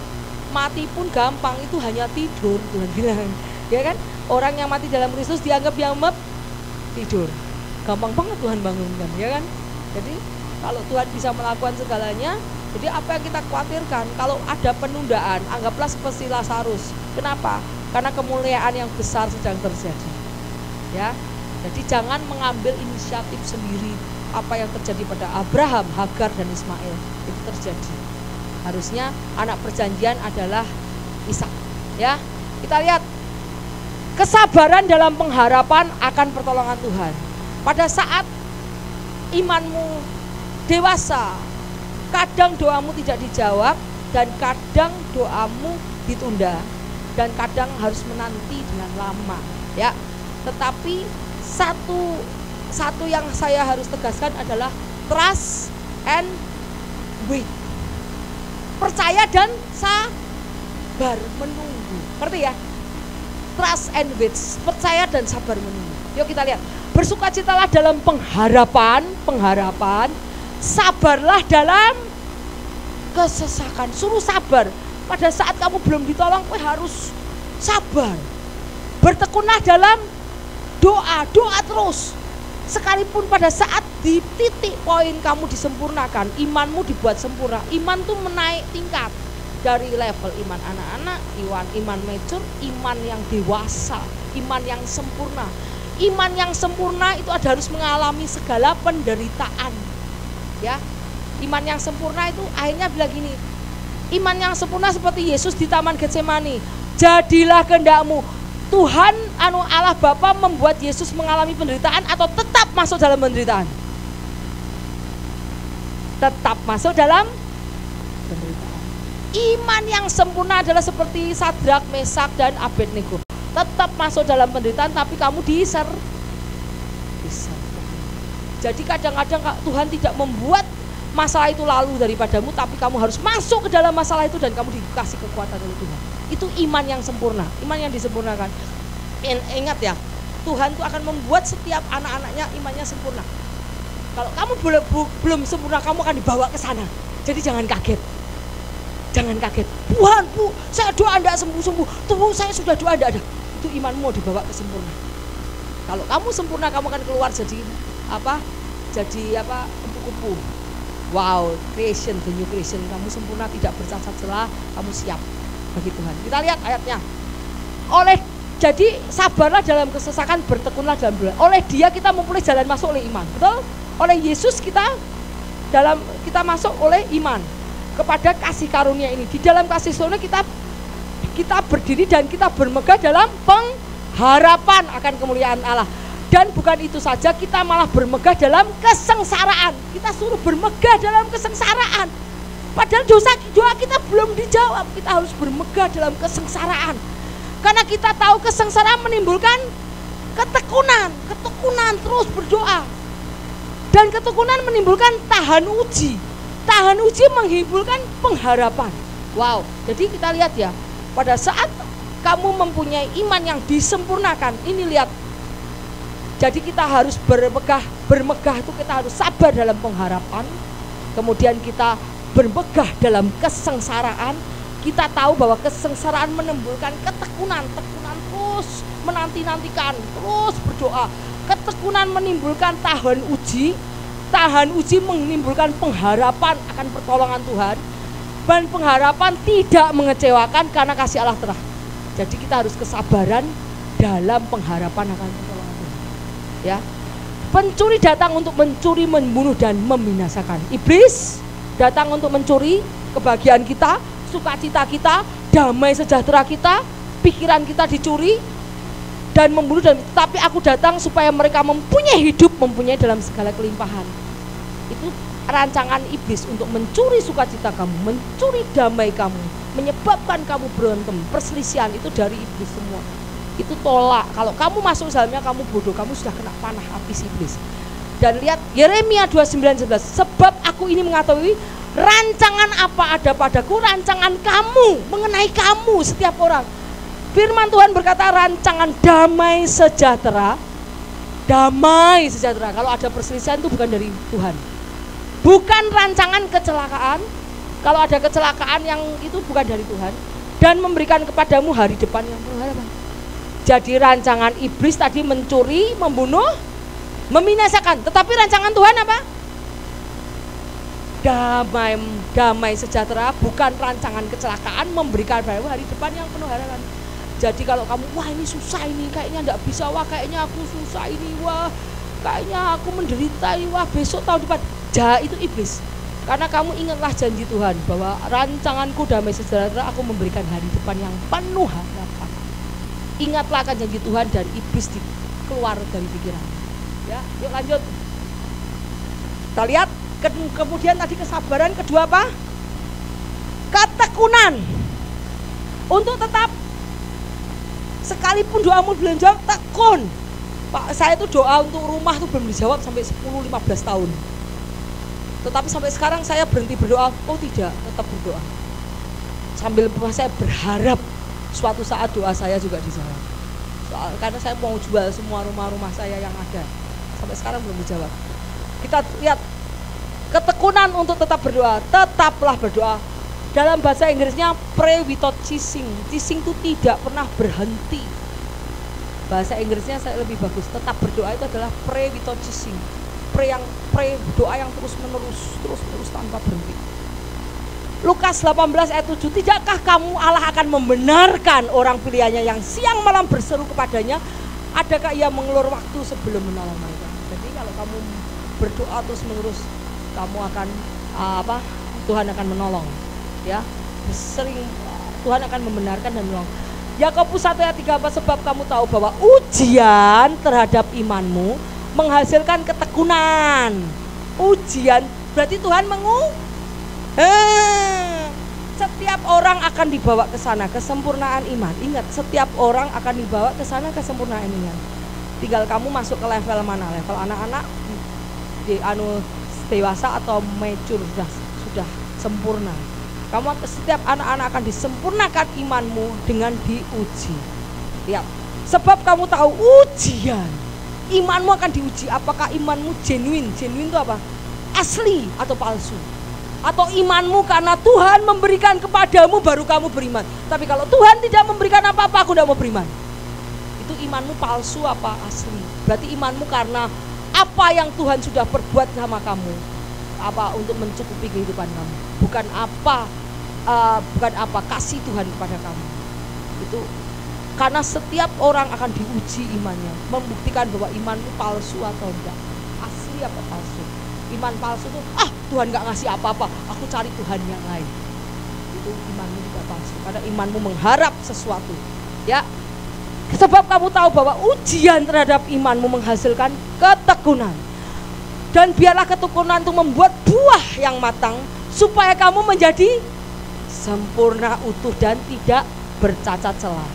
mati pun gampang, itu hanya tidur, Tuhan bilang. Ya kan? Orang yang mati dalam Kristus dianggap yang tidur. Gampang banget Tuhan bangunkan, ya kan? Jadi kalau Tuhan bisa melakukan segalanya, jadi apa yang kita khawatirkan kalau ada penundaan, anggaplah seperti Lazarus. Kenapa? Karena kemuliaan yang besar sedang terjadi. Ya, jadi jangan mengambil inisiatif sendiri. Apa yang terjadi pada Abraham, Hagar dan Ismail itu terjadi. Harusnya anak perjanjian adalah Ishak. Ya, kita lihat kesabaran dalam pengharapan akan pertolongan Tuhan. Pada saat imanmu dewasa, kadang doamu tidak dijawab dan kadang doamu ditunda. Dan kadang harus menanti dengan lama, ya. Tetapi satu yang saya harus tegaskan adalah trust and wait. Percaya dan sabar menunggu. Ngerti ya? Trust and wait, percaya dan sabar menunggu. Yuk kita lihat. Bersukacitalah dalam pengharapan, sabarlah dalam kesesakan. Suruh sabar. Pada saat kamu belum ditolong, kowe harus sabar. Bertekunlah dalam doa terus. Sekalipun pada saat di titik poin kamu disempurnakan, imanmu dibuat sempurna. Iman tuh menaik tingkat dari level iman anak-anak, iman mature, iman yang dewasa, iman yang sempurna. Iman yang sempurna itu harus mengalami segala penderitaan. Ya, iman yang sempurna itu akhirnya bilang gini. Iman yang sempurna seperti Yesus di Taman Getsemani. Jadilah kehendakmu. Tuhan Allah Bapa membuat Yesus mengalami penderitaan atau tetap masuk dalam penderitaan? Tetap masuk dalam penderitaan. Iman yang sempurna adalah seperti Sadrak, Mesak dan Abednego. Tetap masuk dalam penderitaan tapi kamu disertai. Jadi kadang-kadang Tuhan tidak membuat masalah itu lalu daripadamu, tapi kamu harus masuk ke dalam masalah itu dan kamu dikasih kekuatan oleh Tuhan. Itu iman yang sempurna, iman yang disempurnakan. Ingat ya, Tuhan itu akan membuat setiap anak-anaknya imannya sempurna. Kalau kamu belum sempurna, kamu akan dibawa ke sana. Jadi jangan kaget. Jangan kaget. Tuhan, Bu, saya doa tidak sembuh-sembuh. Tuhan, saya sudah doa tidak ada. Itu imanmu dibawa ke sempurna. Kalau kamu sempurna, kamu akan keluar jadi apa? Jadi apa? Kupu-kupu. Wow, creation, the new creation. Kamu sempurna, tidak bercacat celah, kamu siap bagi Tuhan. Kita lihat ayatnya. Jadi sabarlah dalam kesesakan, bertekunlah dalam doa. Oleh Dia kita memulai jalan masuk oleh iman. Betul? Oleh Yesus kita masuk oleh iman kepada kasih karunia ini. Di dalam kasih karunia kita berdiri dan kita bermegah dalam pengharapan akan kemuliaan Allah. Dan bukan itu saja, kita malah bermegah dalam kesengsaraan. Kita suruh bermegah dalam kesengsaraan. Padahal doa kita belum dijawab. Kita harus bermegah dalam kesengsaraan. Karena kita tahu kesengsaraan menimbulkan ketekunan terus berdoa. Dan ketekunan menimbulkan tahan uji. Tahan uji menimbulkan pengharapan. Wow, jadi kita lihat ya, pada saat kamu mempunyai iman yang disempurnakan, ini lihat. Jadi kita harus bermegah itu kita harus sabar dalam pengharapan. Kemudian kita bermegah dalam kesengsaraan. Kita tahu bahwa kesengsaraan menimbulkan ketekunan, tekunan terus menanti-nantikan, terus berdoa. Ketekunan menimbulkan tahan uji menimbulkan pengharapan akan pertolongan Tuhan, dan pengharapan tidak mengecewakan karena kasih Allah terah. Jadi kita harus kesabaran dalam pengharapan akan pertolongan Tuhan. Ya, pencuri datang untuk mencuri, membunuh dan membinasakan. Iblis datang untuk mencuri kebahagiaan kita, sukacita kita, damai sejahtera kita, pikiran kita dicuri dan membunuh. Dan tapi aku datang supaya mereka mempunyai hidup, mempunyai dalam segala kelimpahan. Itu rancangan iblis untuk mencuri sukacita kamu, mencuri damai kamu, menyebabkan kamu berantem, perselisihan. Itu dari iblis semua. Itu tolak. Kalau kamu masuk dalamnya, kamu bodoh, kamu sudah kena panah api iblis. Dan lihat Yeremia 29:11, sebab aku ini mengetahui rancangan apa ada padaku, rancangan kamu, mengenai kamu setiap orang. Firman Tuhan berkata rancangan damai sejahtera. Damai sejahtera. Kalau ada perselisihan itu bukan dari Tuhan. Bukan rancangan kecelakaan. Kalau ada kecelakaan yang itu bukan dari Tuhan. Dan memberikan kepadamu hari depan yang penuh harapan. Jadi rancangan iblis tadi mencuri, membunuh, membinasakan. Tetapi rancangan Tuhan apa? Damai sejahtera, bukan rancangan kecelakaan, memberikan baru hari depan yang penuh harapan. Jadi kalau kamu, wah ini susah ini, kayaknya enggak bisa, wah kayaknya aku susah ini, wah kayaknya aku menderita ini, wah besok tahun depan, itu iblis. Karena kamu ingatlah janji Tuhan bahwa rancanganku damai sejahtera, aku memberikan hari depan yang penuh harapan. Ingatlah akan janji Tuhan dan iblis keluar dari pikiran. Ya, yuk lanjut. Kita lihat. Kemudian tadi kesabaran, kedua apa? Ketekunan. Untuk tetap, sekalipun doamu belum jawab, tekun. Pak, saya itu doa untuk rumah tuh belum dijawab sampai 10-15 tahun. Tetapi sampai sekarang saya berhenti berdoa. Oh tidak, tetap berdoa. Sambil saya berharap suatu saat doa saya juga dijawab. Karena saya mau jual semua rumah-rumah saya yang ada. Sampai sekarang belum dijawab. Kita lihat ketekunan untuk tetap berdoa. Tetaplah berdoa. Dalam bahasa Inggrisnya pray without ceasing. Ceasing itu tidak pernah berhenti. Bahasa Inggrisnya saya lebih bagus. Tetap berdoa itu adalah pray without ceasing. Pray doa yang terus menerus tanpa berhenti. Lukas 18 ayat 7, tidakkah kamu Allah akan membenarkan orang pilihannya yang siang malam berseru kepadanya? Adakah ia mengulur waktu sebelum menolong mereka? Jadi kalau kamu berdoa terus menerus, kamu akan Tuhan akan menolong, ya. Sering Tuhan akan membenarkan dan menolong. Yakobus 1 ayat 3, sebab kamu tahu bahwa ujian terhadap imanmu menghasilkan ketekunan. Ujian berarti Tuhan setiap orang akan dibawa ke sana kesempurnaan iman. Ingat, setiap orang akan dibawa ke sana kesempurnaan iman. Tinggal kamu masuk ke level mana? Level anak-anak di dewasa atau mature, sudah sempurna. Setiap anak-anak akan disempurnakan imanmu dengan diuji. Lihat, sebab kamu tahu ujian, imanmu akan diuji. Apakah imanmu genuine? Genuine itu apa? Asli atau palsu? Atau imanmu karena Tuhan memberikan kepadamu baru kamu beriman. Tapi kalau Tuhan tidak memberikan apa-apa, aku tidak mau beriman. Itu imanmu palsu apa asli? Berarti imanmu karena apa yang Tuhan sudah perbuat sama kamu, apa untuk mencukupi kehidupan kamu, bukan apa kasih Tuhan kepada kamu. Itu karena setiap orang akan diuji imannya, membuktikan bahwa imanmu palsu atau enggak, asli apa palsu. Iman palsu itu Tuhan nggak ngasih apa-apa, aku cari Tuhan yang lain. Itu imanmu juga palsu, karena imanmu mengharap sesuatu, ya. Sebab kamu tahu bahwa ujian terhadap imanmu menghasilkan ketekunan. Dan biarlah ketekunan itu membuat buah yang matang, supaya kamu menjadi sempurna, utuh dan tidak bercacat celah.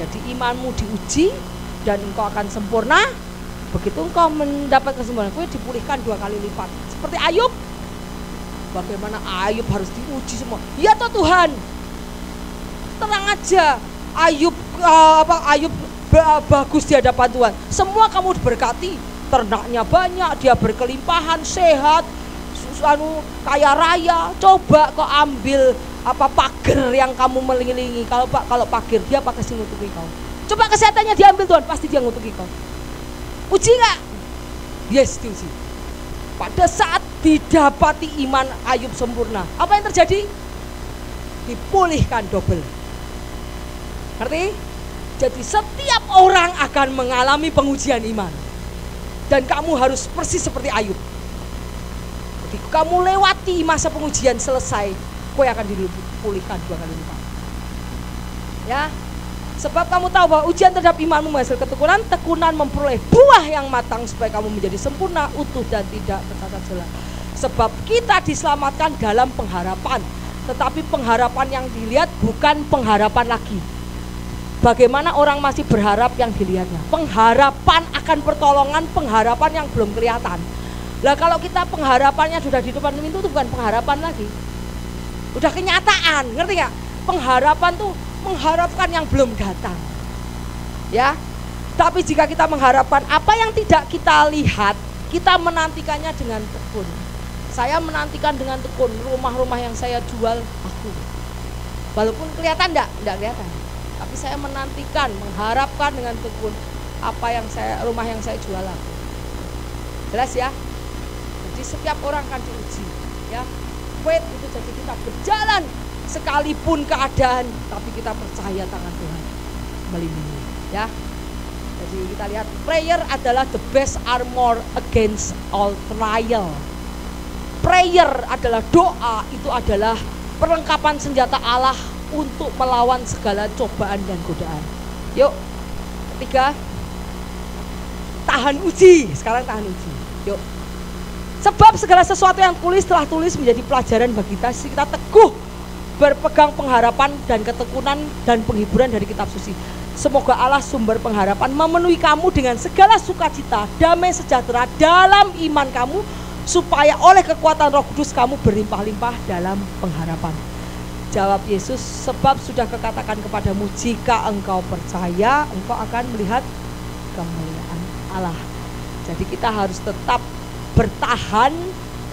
Jadi imanmu diuji dan engkau akan sempurna. Begitu engkau mendapat kesempurnaan, kau dipulihkan 2 kali lipat. Seperti Ayub. Bagaimana Ayub harus diuji semua? Ya toh Tuhan. Tenang aja. Ayub bagus di hadapan Tuhan. Semua kamu diberkati, ternaknya banyak, dia berkelimpahan, sehat, kaya raya. Coba kau ambil pagar yang kamu melilingi. Kalau pagar, dia pasti ngutuki kau. Coba kesehatannya diambil Tuhan, pasti dia ngutuki kau. Uji nggak? Yes, diuji. Pada saat didapati iman Ayub sempurna, apa yang terjadi? Dipulihkan double. Ngerti? Jadi setiap orang akan mengalami pengujian iman. Dan kamu harus persis seperti Ayub. Jadi kamu lewati masa pengujian selesai, kau akan dipulihkan 2 kali lipat. Ya. Sebab kamu tahu bahwa ujian terhadap imanmu menghasilkan ketekunan, tekunan memperoleh buah yang matang supaya kamu menjadi sempurna, utuh dan tidak bercacat celah. Sebab kita diselamatkan dalam pengharapan, tetapi pengharapan yang dilihat bukan pengharapan lagi. Bagaimana orang masih berharap yang dilihatnya? Pengharapan akan pertolongan, pengharapan yang belum kelihatan. Lah kalau kita pengharapannya sudah di depan pintu, itu bukan pengharapan lagi. Udah kenyataan, ngerti nggak? Pengharapan tuh mengharapkan yang belum datang. Ya. Tapi jika kita mengharapkan apa yang tidak kita lihat, kita menantikannya dengan tekun. Saya menantikan dengan tekun rumah-rumah yang saya jual aku. Walaupun kelihatan enggak kelihatan. Tapi saya menantikan, mengharapkan dengan tekun rumah yang saya jual aku. Jelas ya? Jadi setiap orang akan diuji, ya. Wait, itu jadi kita berjalan sekalipun keadaan, tapi kita percaya tangan Tuhan melindungi, ya. Jadi kita lihat prayer adalah the best armor against all trial. Prayer adalah doa, itu adalah perlengkapan senjata Allah untuk melawan segala cobaan dan godaan. Yuk, ketiga, tahan uji. Sekarang tahan uji. Yuk. Sebab segala sesuatu yang telah tulis menjadi pelajaran bagi kita, kita teguh berpegang pengharapan dan ketekunan dan penghiburan dari kitab suci. Semoga Allah sumber pengharapan memenuhi kamu dengan segala sukacita, damai sejahtera dalam iman kamu, supaya oleh kekuatan Roh Kudus kamu berlimpah-limpah dalam pengharapan. Jawab Yesus, sebab sudah kukatakan kepadamu, jika engkau percaya, engkau akan melihat kemuliaan Allah. Jadi kita harus tetap bertahan,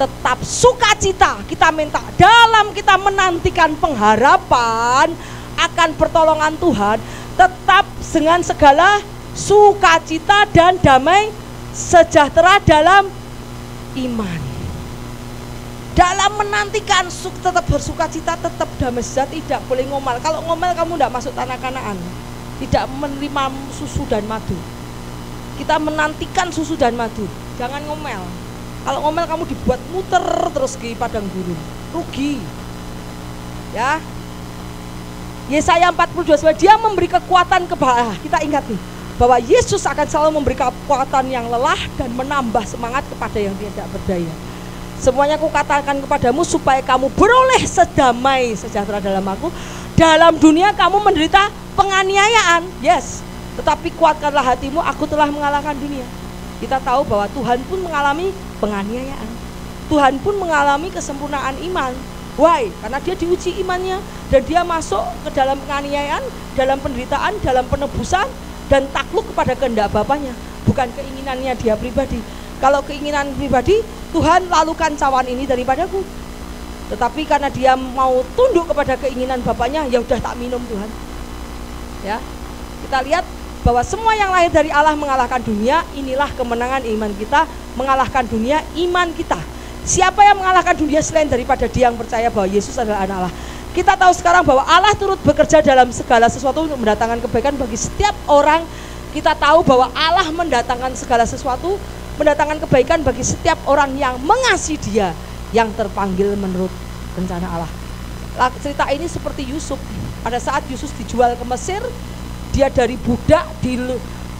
tetap sukacita. Kita minta dalam kita menantikan pengharapan akan pertolongan Tuhan, tetap dengan segala sukacita dan damai sejahtera dalam iman. Dalam menantikan tetap bersukacita, tetap damai sejahtera, tidak boleh ngomel. Kalau ngomel kamu tidak masuk tanah Kanaan, tidak menerima susu dan madu. Kita menantikan susu dan madu, jangan ngomel. Kalau ngomel kamu dibuat muter terus di padang gurun, rugi. Ya. Yesaya 42, dia memberi kekuatan kita ingat nih, bahwa Yesus akan selalu memberi kekuatan yang lelah dan menambah semangat kepada yang tidak berdaya. Semuanya aku katakan kepadamu supaya kamu beroleh sedamai sejahtera dalam aku. Dalam dunia kamu menderita penganiayaan, yes. Tetapi kuatkanlah hatimu, aku telah mengalahkan dunia. Kita tahu bahwa Tuhan pun mengalami penganiayaan. Tuhan pun mengalami kesempurnaan iman. Why? Karena dia diuji imannya dan dia masuk ke dalam penganiayaan, dalam penderitaan, dalam penebusan dan takluk kepada kehendak Bapaknya, bukan keinginannya dia pribadi. Kalau keinginan pribadi, Tuhan lalukan cawan ini daripadaku. Tetapi karena dia mau tunduk kepada keinginan Bapaknya, ya udah tak minum Tuhan. Ya. Kita lihat bahwa semua yang lahir dari Allah mengalahkan dunia. Inilah kemenangan iman kita, mengalahkan dunia iman kita. Siapa yang mengalahkan dunia selain daripada dia yang percaya bahwa Yesus adalah anak Allah. Kita tahu sekarang bahwa Allah turut bekerja dalam segala sesuatu untuk mendatangkan kebaikan bagi setiap orang. Kita tahu bahwa Allah mendatangkan segala sesuatu, mendatangkan kebaikan bagi setiap orang yang mengasihi Dia, yang terpanggil menurut rencana Allah. Cerita ini seperti Yusuf. Pada saat Yusuf dijual ke Mesir, dia dari budak,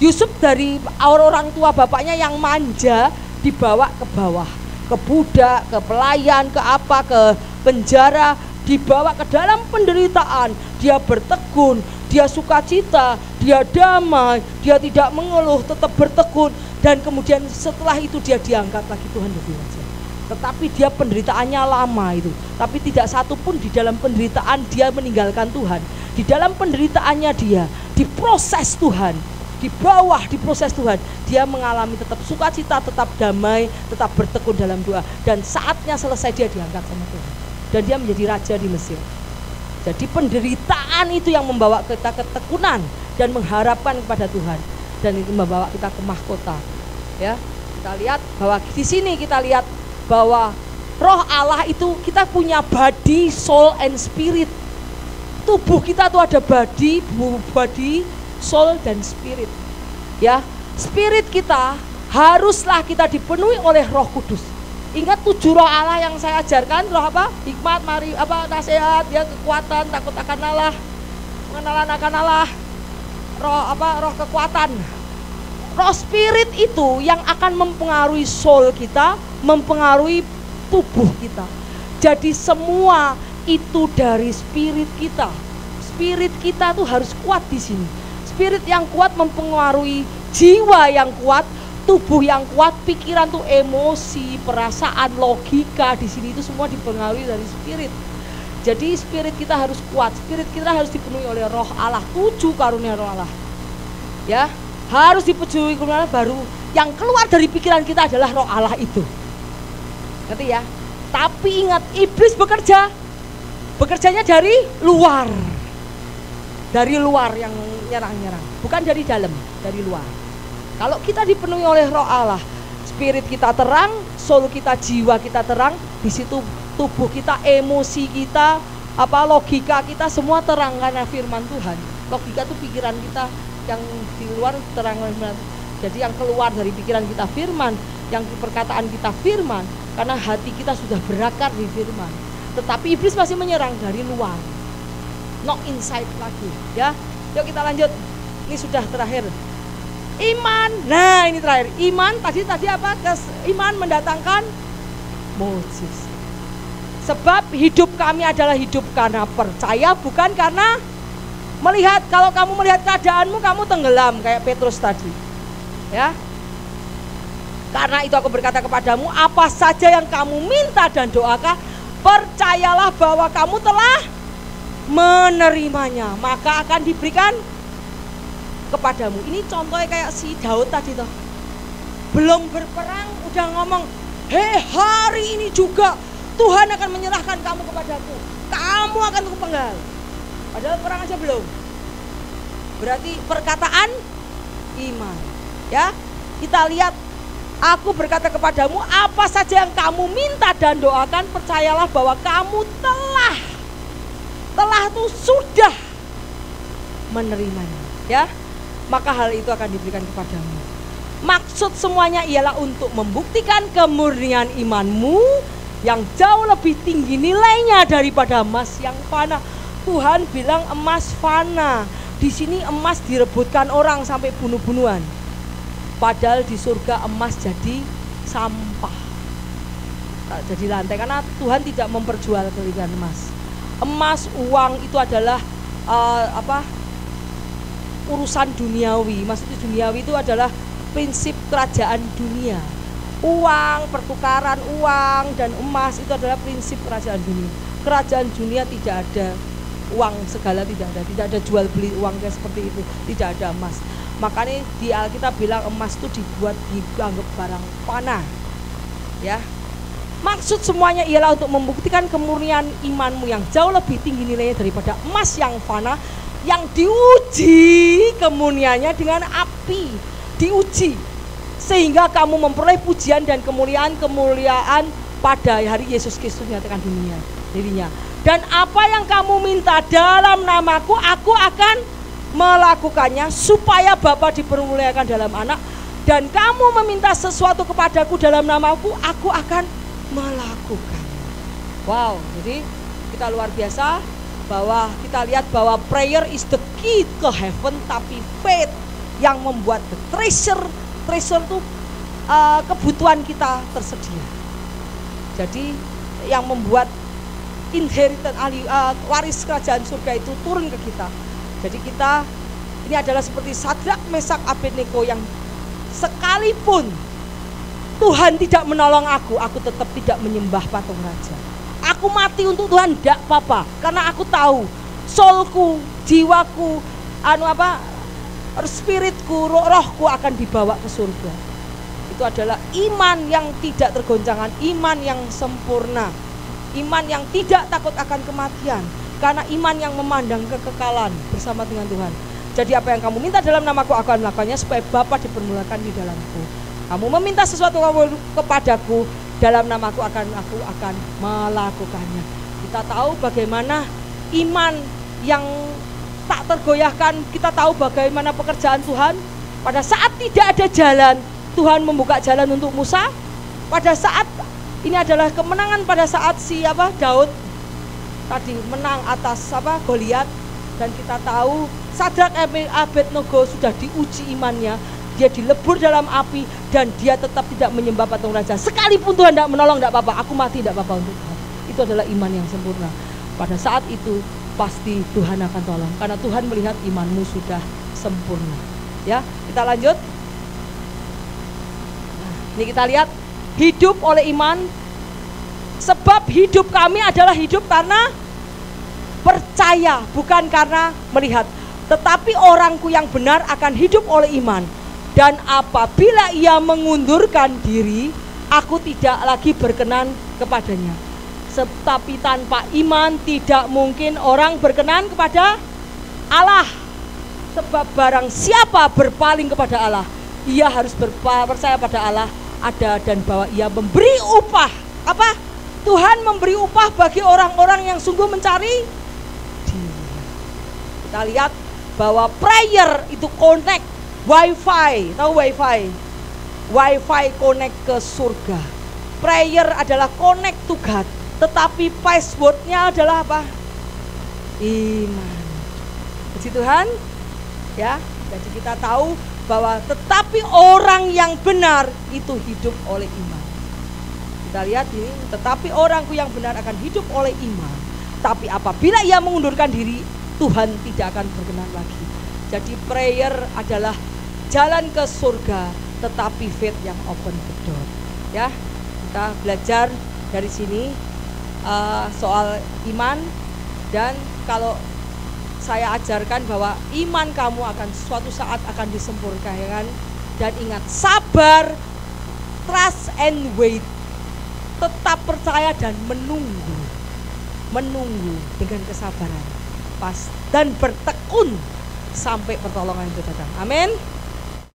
Yusuf dari orang tua bapaknya yang manja, dibawa ke bawah, ke budak, ke pelayan, ke penjara, dibawa ke dalam penderitaan. Dia bertekun, dia sukacita, dia damai, dia tidak mengeluh, tetap bertekun. Dan kemudian setelah itu dia diangkat lagi, Tuhan lebih wajar. Tetapi dia penderitaannya lama itu. Tapi tidak satu pun di dalam penderitaan dia meninggalkan Tuhan. Di dalam penderitaannya dia diproses Tuhan, di bawah diproses Tuhan, dia mengalami tetap sukacita, tetap damai, tetap bertekun dalam doa. Dan saatnya selesai dia diangkat sama Tuhan. Dan dia menjadi raja di Mesir. Jadi penderitaan itu yang membawa kita ketekunan dan mengharapkan kepada Tuhan, dan itu membawa kita ke mahkota. Ya, kita lihat bahwa di sini kita lihat bahwa Roh Allah itu kita punya body, soul, and spirit. Tubuh kita tuh ada body, soul, dan spirit. Ya, spirit kita haruslah kita dipenuhi oleh Roh Kudus. Ingat 7 roh Allah yang saya ajarkan, roh apa? Hikmat, nasihat, ya, kekuatan, takut akan Allah, pengenalan akan Allah, roh apa? Roh kekuatan. Roh spirit itu yang akan mempengaruhi soul kita, mempengaruhi tubuh kita. Jadi semua itu dari spirit kita. Spirit kita tuh harus kuat di sini. Spirit yang kuat mempengaruhi jiwa yang kuat, tubuh yang kuat, pikiran tuh emosi, perasaan, logika di sini itu semua dipengaruhi dari spirit. Jadi spirit kita harus kuat, spirit kita harus dipenuhi oleh Roh Allah, 7 karunia Roh Allah. Ya, harus dipenuhi karunia Allah, baru yang keluar dari pikiran kita adalah Roh Allah itu. Ngerti ya? Tapi ingat, iblis bekerjanya dari luar. Dari luar yang nyerang-nyerang, bukan dari dalam, dari luar. Kalau kita dipenuhi oleh Roh Allah, spirit kita terang, soul kita, jiwa kita terang, di situ tubuh kita, emosi kita, logika kita semua terang karena firman Tuhan. Logika itu pikiran kita, yang di luar terang. Jadi yang keluar dari pikiran kita firman, yang perkataan kita firman, karena hati kita sudah berakar di firman. Tetapi iblis masih menyerang dari luar, not inside lagi. Ya, yuk kita lanjut. Ini sudah terakhir. Iman, nah ini terakhir. Iman tadi apa? Iman mendatangkan mujizat. Sebab hidup kami adalah hidup karena percaya, bukan karena melihat. Kalau kamu melihat keadaanmu, kamu tenggelam kayak Petrus tadi. Ya. Karena itu aku berkata kepadamu, apa saja yang kamu minta dan doakan, percayalah bahwa kamu telah menerimanya, maka akan diberikan kepadamu. Ini contohnya kayak si Daud tadi toh. Belum berperang udah ngomong, "Hei, hari ini juga Tuhan akan menyerahkan kamu kepadaku. Kamu akan kupenggal." Padahal perang aja belum. Berarti perkataan iman. Ya. Kita lihat, aku berkata kepadamu, apa saja yang kamu minta dan doakan, percayalah bahwa kamu telah tuh sudah menerimanya. Ya. Maka hal itu akan diberikan kepadamu. Maksud semuanya ialah untuk membuktikan kemurnian imanmu yang jauh lebih tinggi nilainya daripada emas yang fana. Tuhan bilang emas fana. Di sini emas direbutkan orang sampai bunuh-bunuhan. Padahal di surga emas jadi sampah, jadi lantai, karena Tuhan tidak memperjualbelikan emas. Emas, uang itu adalah urusan duniawi. Maksudnya duniawi itu adalah prinsip kerajaan dunia. Uang, pertukaran uang dan emas itu adalah prinsip kerajaan dunia. Kerajaan dunia tidak ada uang segala, tidak ada jual beli uang kayak seperti itu, tidak ada emas. Makanya di Alkitab bilang emas itu dianggap barang panah. Ya. Maksud semuanya ialah untuk membuktikan kemurnian imanmu yang jauh lebih tinggi nilainya daripada emas yang fana, yang diuji kemuniannya dengan api, diuji sehingga kamu memperoleh pujian dan kemuliaan pada hari Yesus Kristus menyatakan dirinya. Dan apa yang kamu minta dalam namaku, aku akan melakukannya, supaya Bapa dipermuliakan dalam Anak. Dan kamu meminta sesuatu kepadaku dalam namaku, aku akan melakukannya. Wow, jadi kita luar biasa. Bahwa kita lihat bahwa prayer is the key to heaven, tapi faith yang membuat the treasure itu kebutuhan kita tersedia. Jadi yang membuat inheritance waris kerajaan surga itu turun ke kita. Jadi kita ini adalah seperti Sadrak, Mesak, Abednego yang sekalipun Tuhan tidak menolong aku tetap tidak menyembah patung raja. Aku mati untuk Tuhan, tidak apa-apa, karena aku tahu soulku, jiwaku, spiritku, rohku akan dibawa ke surga. Itu adalah iman yang tidak tergoncangkan, iman yang sempurna, iman yang tidak takut akan kematian, karena iman yang memandang kekekalan bersama dengan Tuhan. Jadi apa yang kamu minta dalam namaku, aku akan melakukannya, supaya Bapa dipermuliakan di dalamku. Kamu meminta sesuatu kepadaku dalam namaku, aku akan melakukannya. Kita tahu bagaimana iman yang tak tergoyahkan. Kita tahu bagaimana pekerjaan Tuhan. Pada saat tidak ada jalan, Tuhan membuka jalan untuk Musa. Pada saat ini adalah kemenangan pada saat Daud tadi menang atas Goliat. Dan kita tahu Sadrak, Abednego sudah diuji imannya. Dia dilebur dalam api dan dia tetap tidak menyembah patung raja. Sekalipun Tuhan tidak menolong, tidak apa-apa, aku mati tidak apa-apa untuk Tuhan. Itu adalah iman yang sempurna. Pada saat itu pasti Tuhan akan tolong, karena Tuhan melihat imanmu sudah sempurna. Ya, kita lanjut. Nah, ini kita lihat hidup oleh iman. Sebab hidup kami adalah hidup karena percaya, bukan karena melihat. Tetapi orangku yang benar akan hidup oleh iman. Dan apabila ia mengundurkan diri, aku tidak lagi berkenan kepadanya. Tetapi tanpa iman tidak mungkin orang berkenan kepada Allah. Sebab barang siapa berpaling kepada Allah, ia harus percaya pada Allah ada dan bahwa ia memberi upah. Apa? Tuhan memberi upah bagi orang-orang yang sungguh mencari Dia. Kita lihat bahwa prayer itu connect Wi-Fi, tahu Wi-Fi? Wi-Fi connect ke surga. Prayer adalah connect to God, tetapi passwordnya adalah apa? Iman. Puji Tuhan, ya. Jadi kita tahu bahwa tetapi orang yang benar itu hidup oleh iman. Kita lihat ini, tetapi orangku yang benar akan hidup oleh iman. Tapi apabila ia mengundurkan diri, Tuhan tidak akan berkenan lagi. Jadi prayer adalah jalan ke surga, tetapi faith yang open the door. Ya, kita belajar dari sini soal iman. Dan kalau saya ajarkan bahwa iman kamu akan suatu saat akan disempurnakan. Dan ingat, sabar, trust and wait. Tetap percaya dan menunggu dengan kesabaran, dan bertekun sampai pertolongan itu datang. Amin.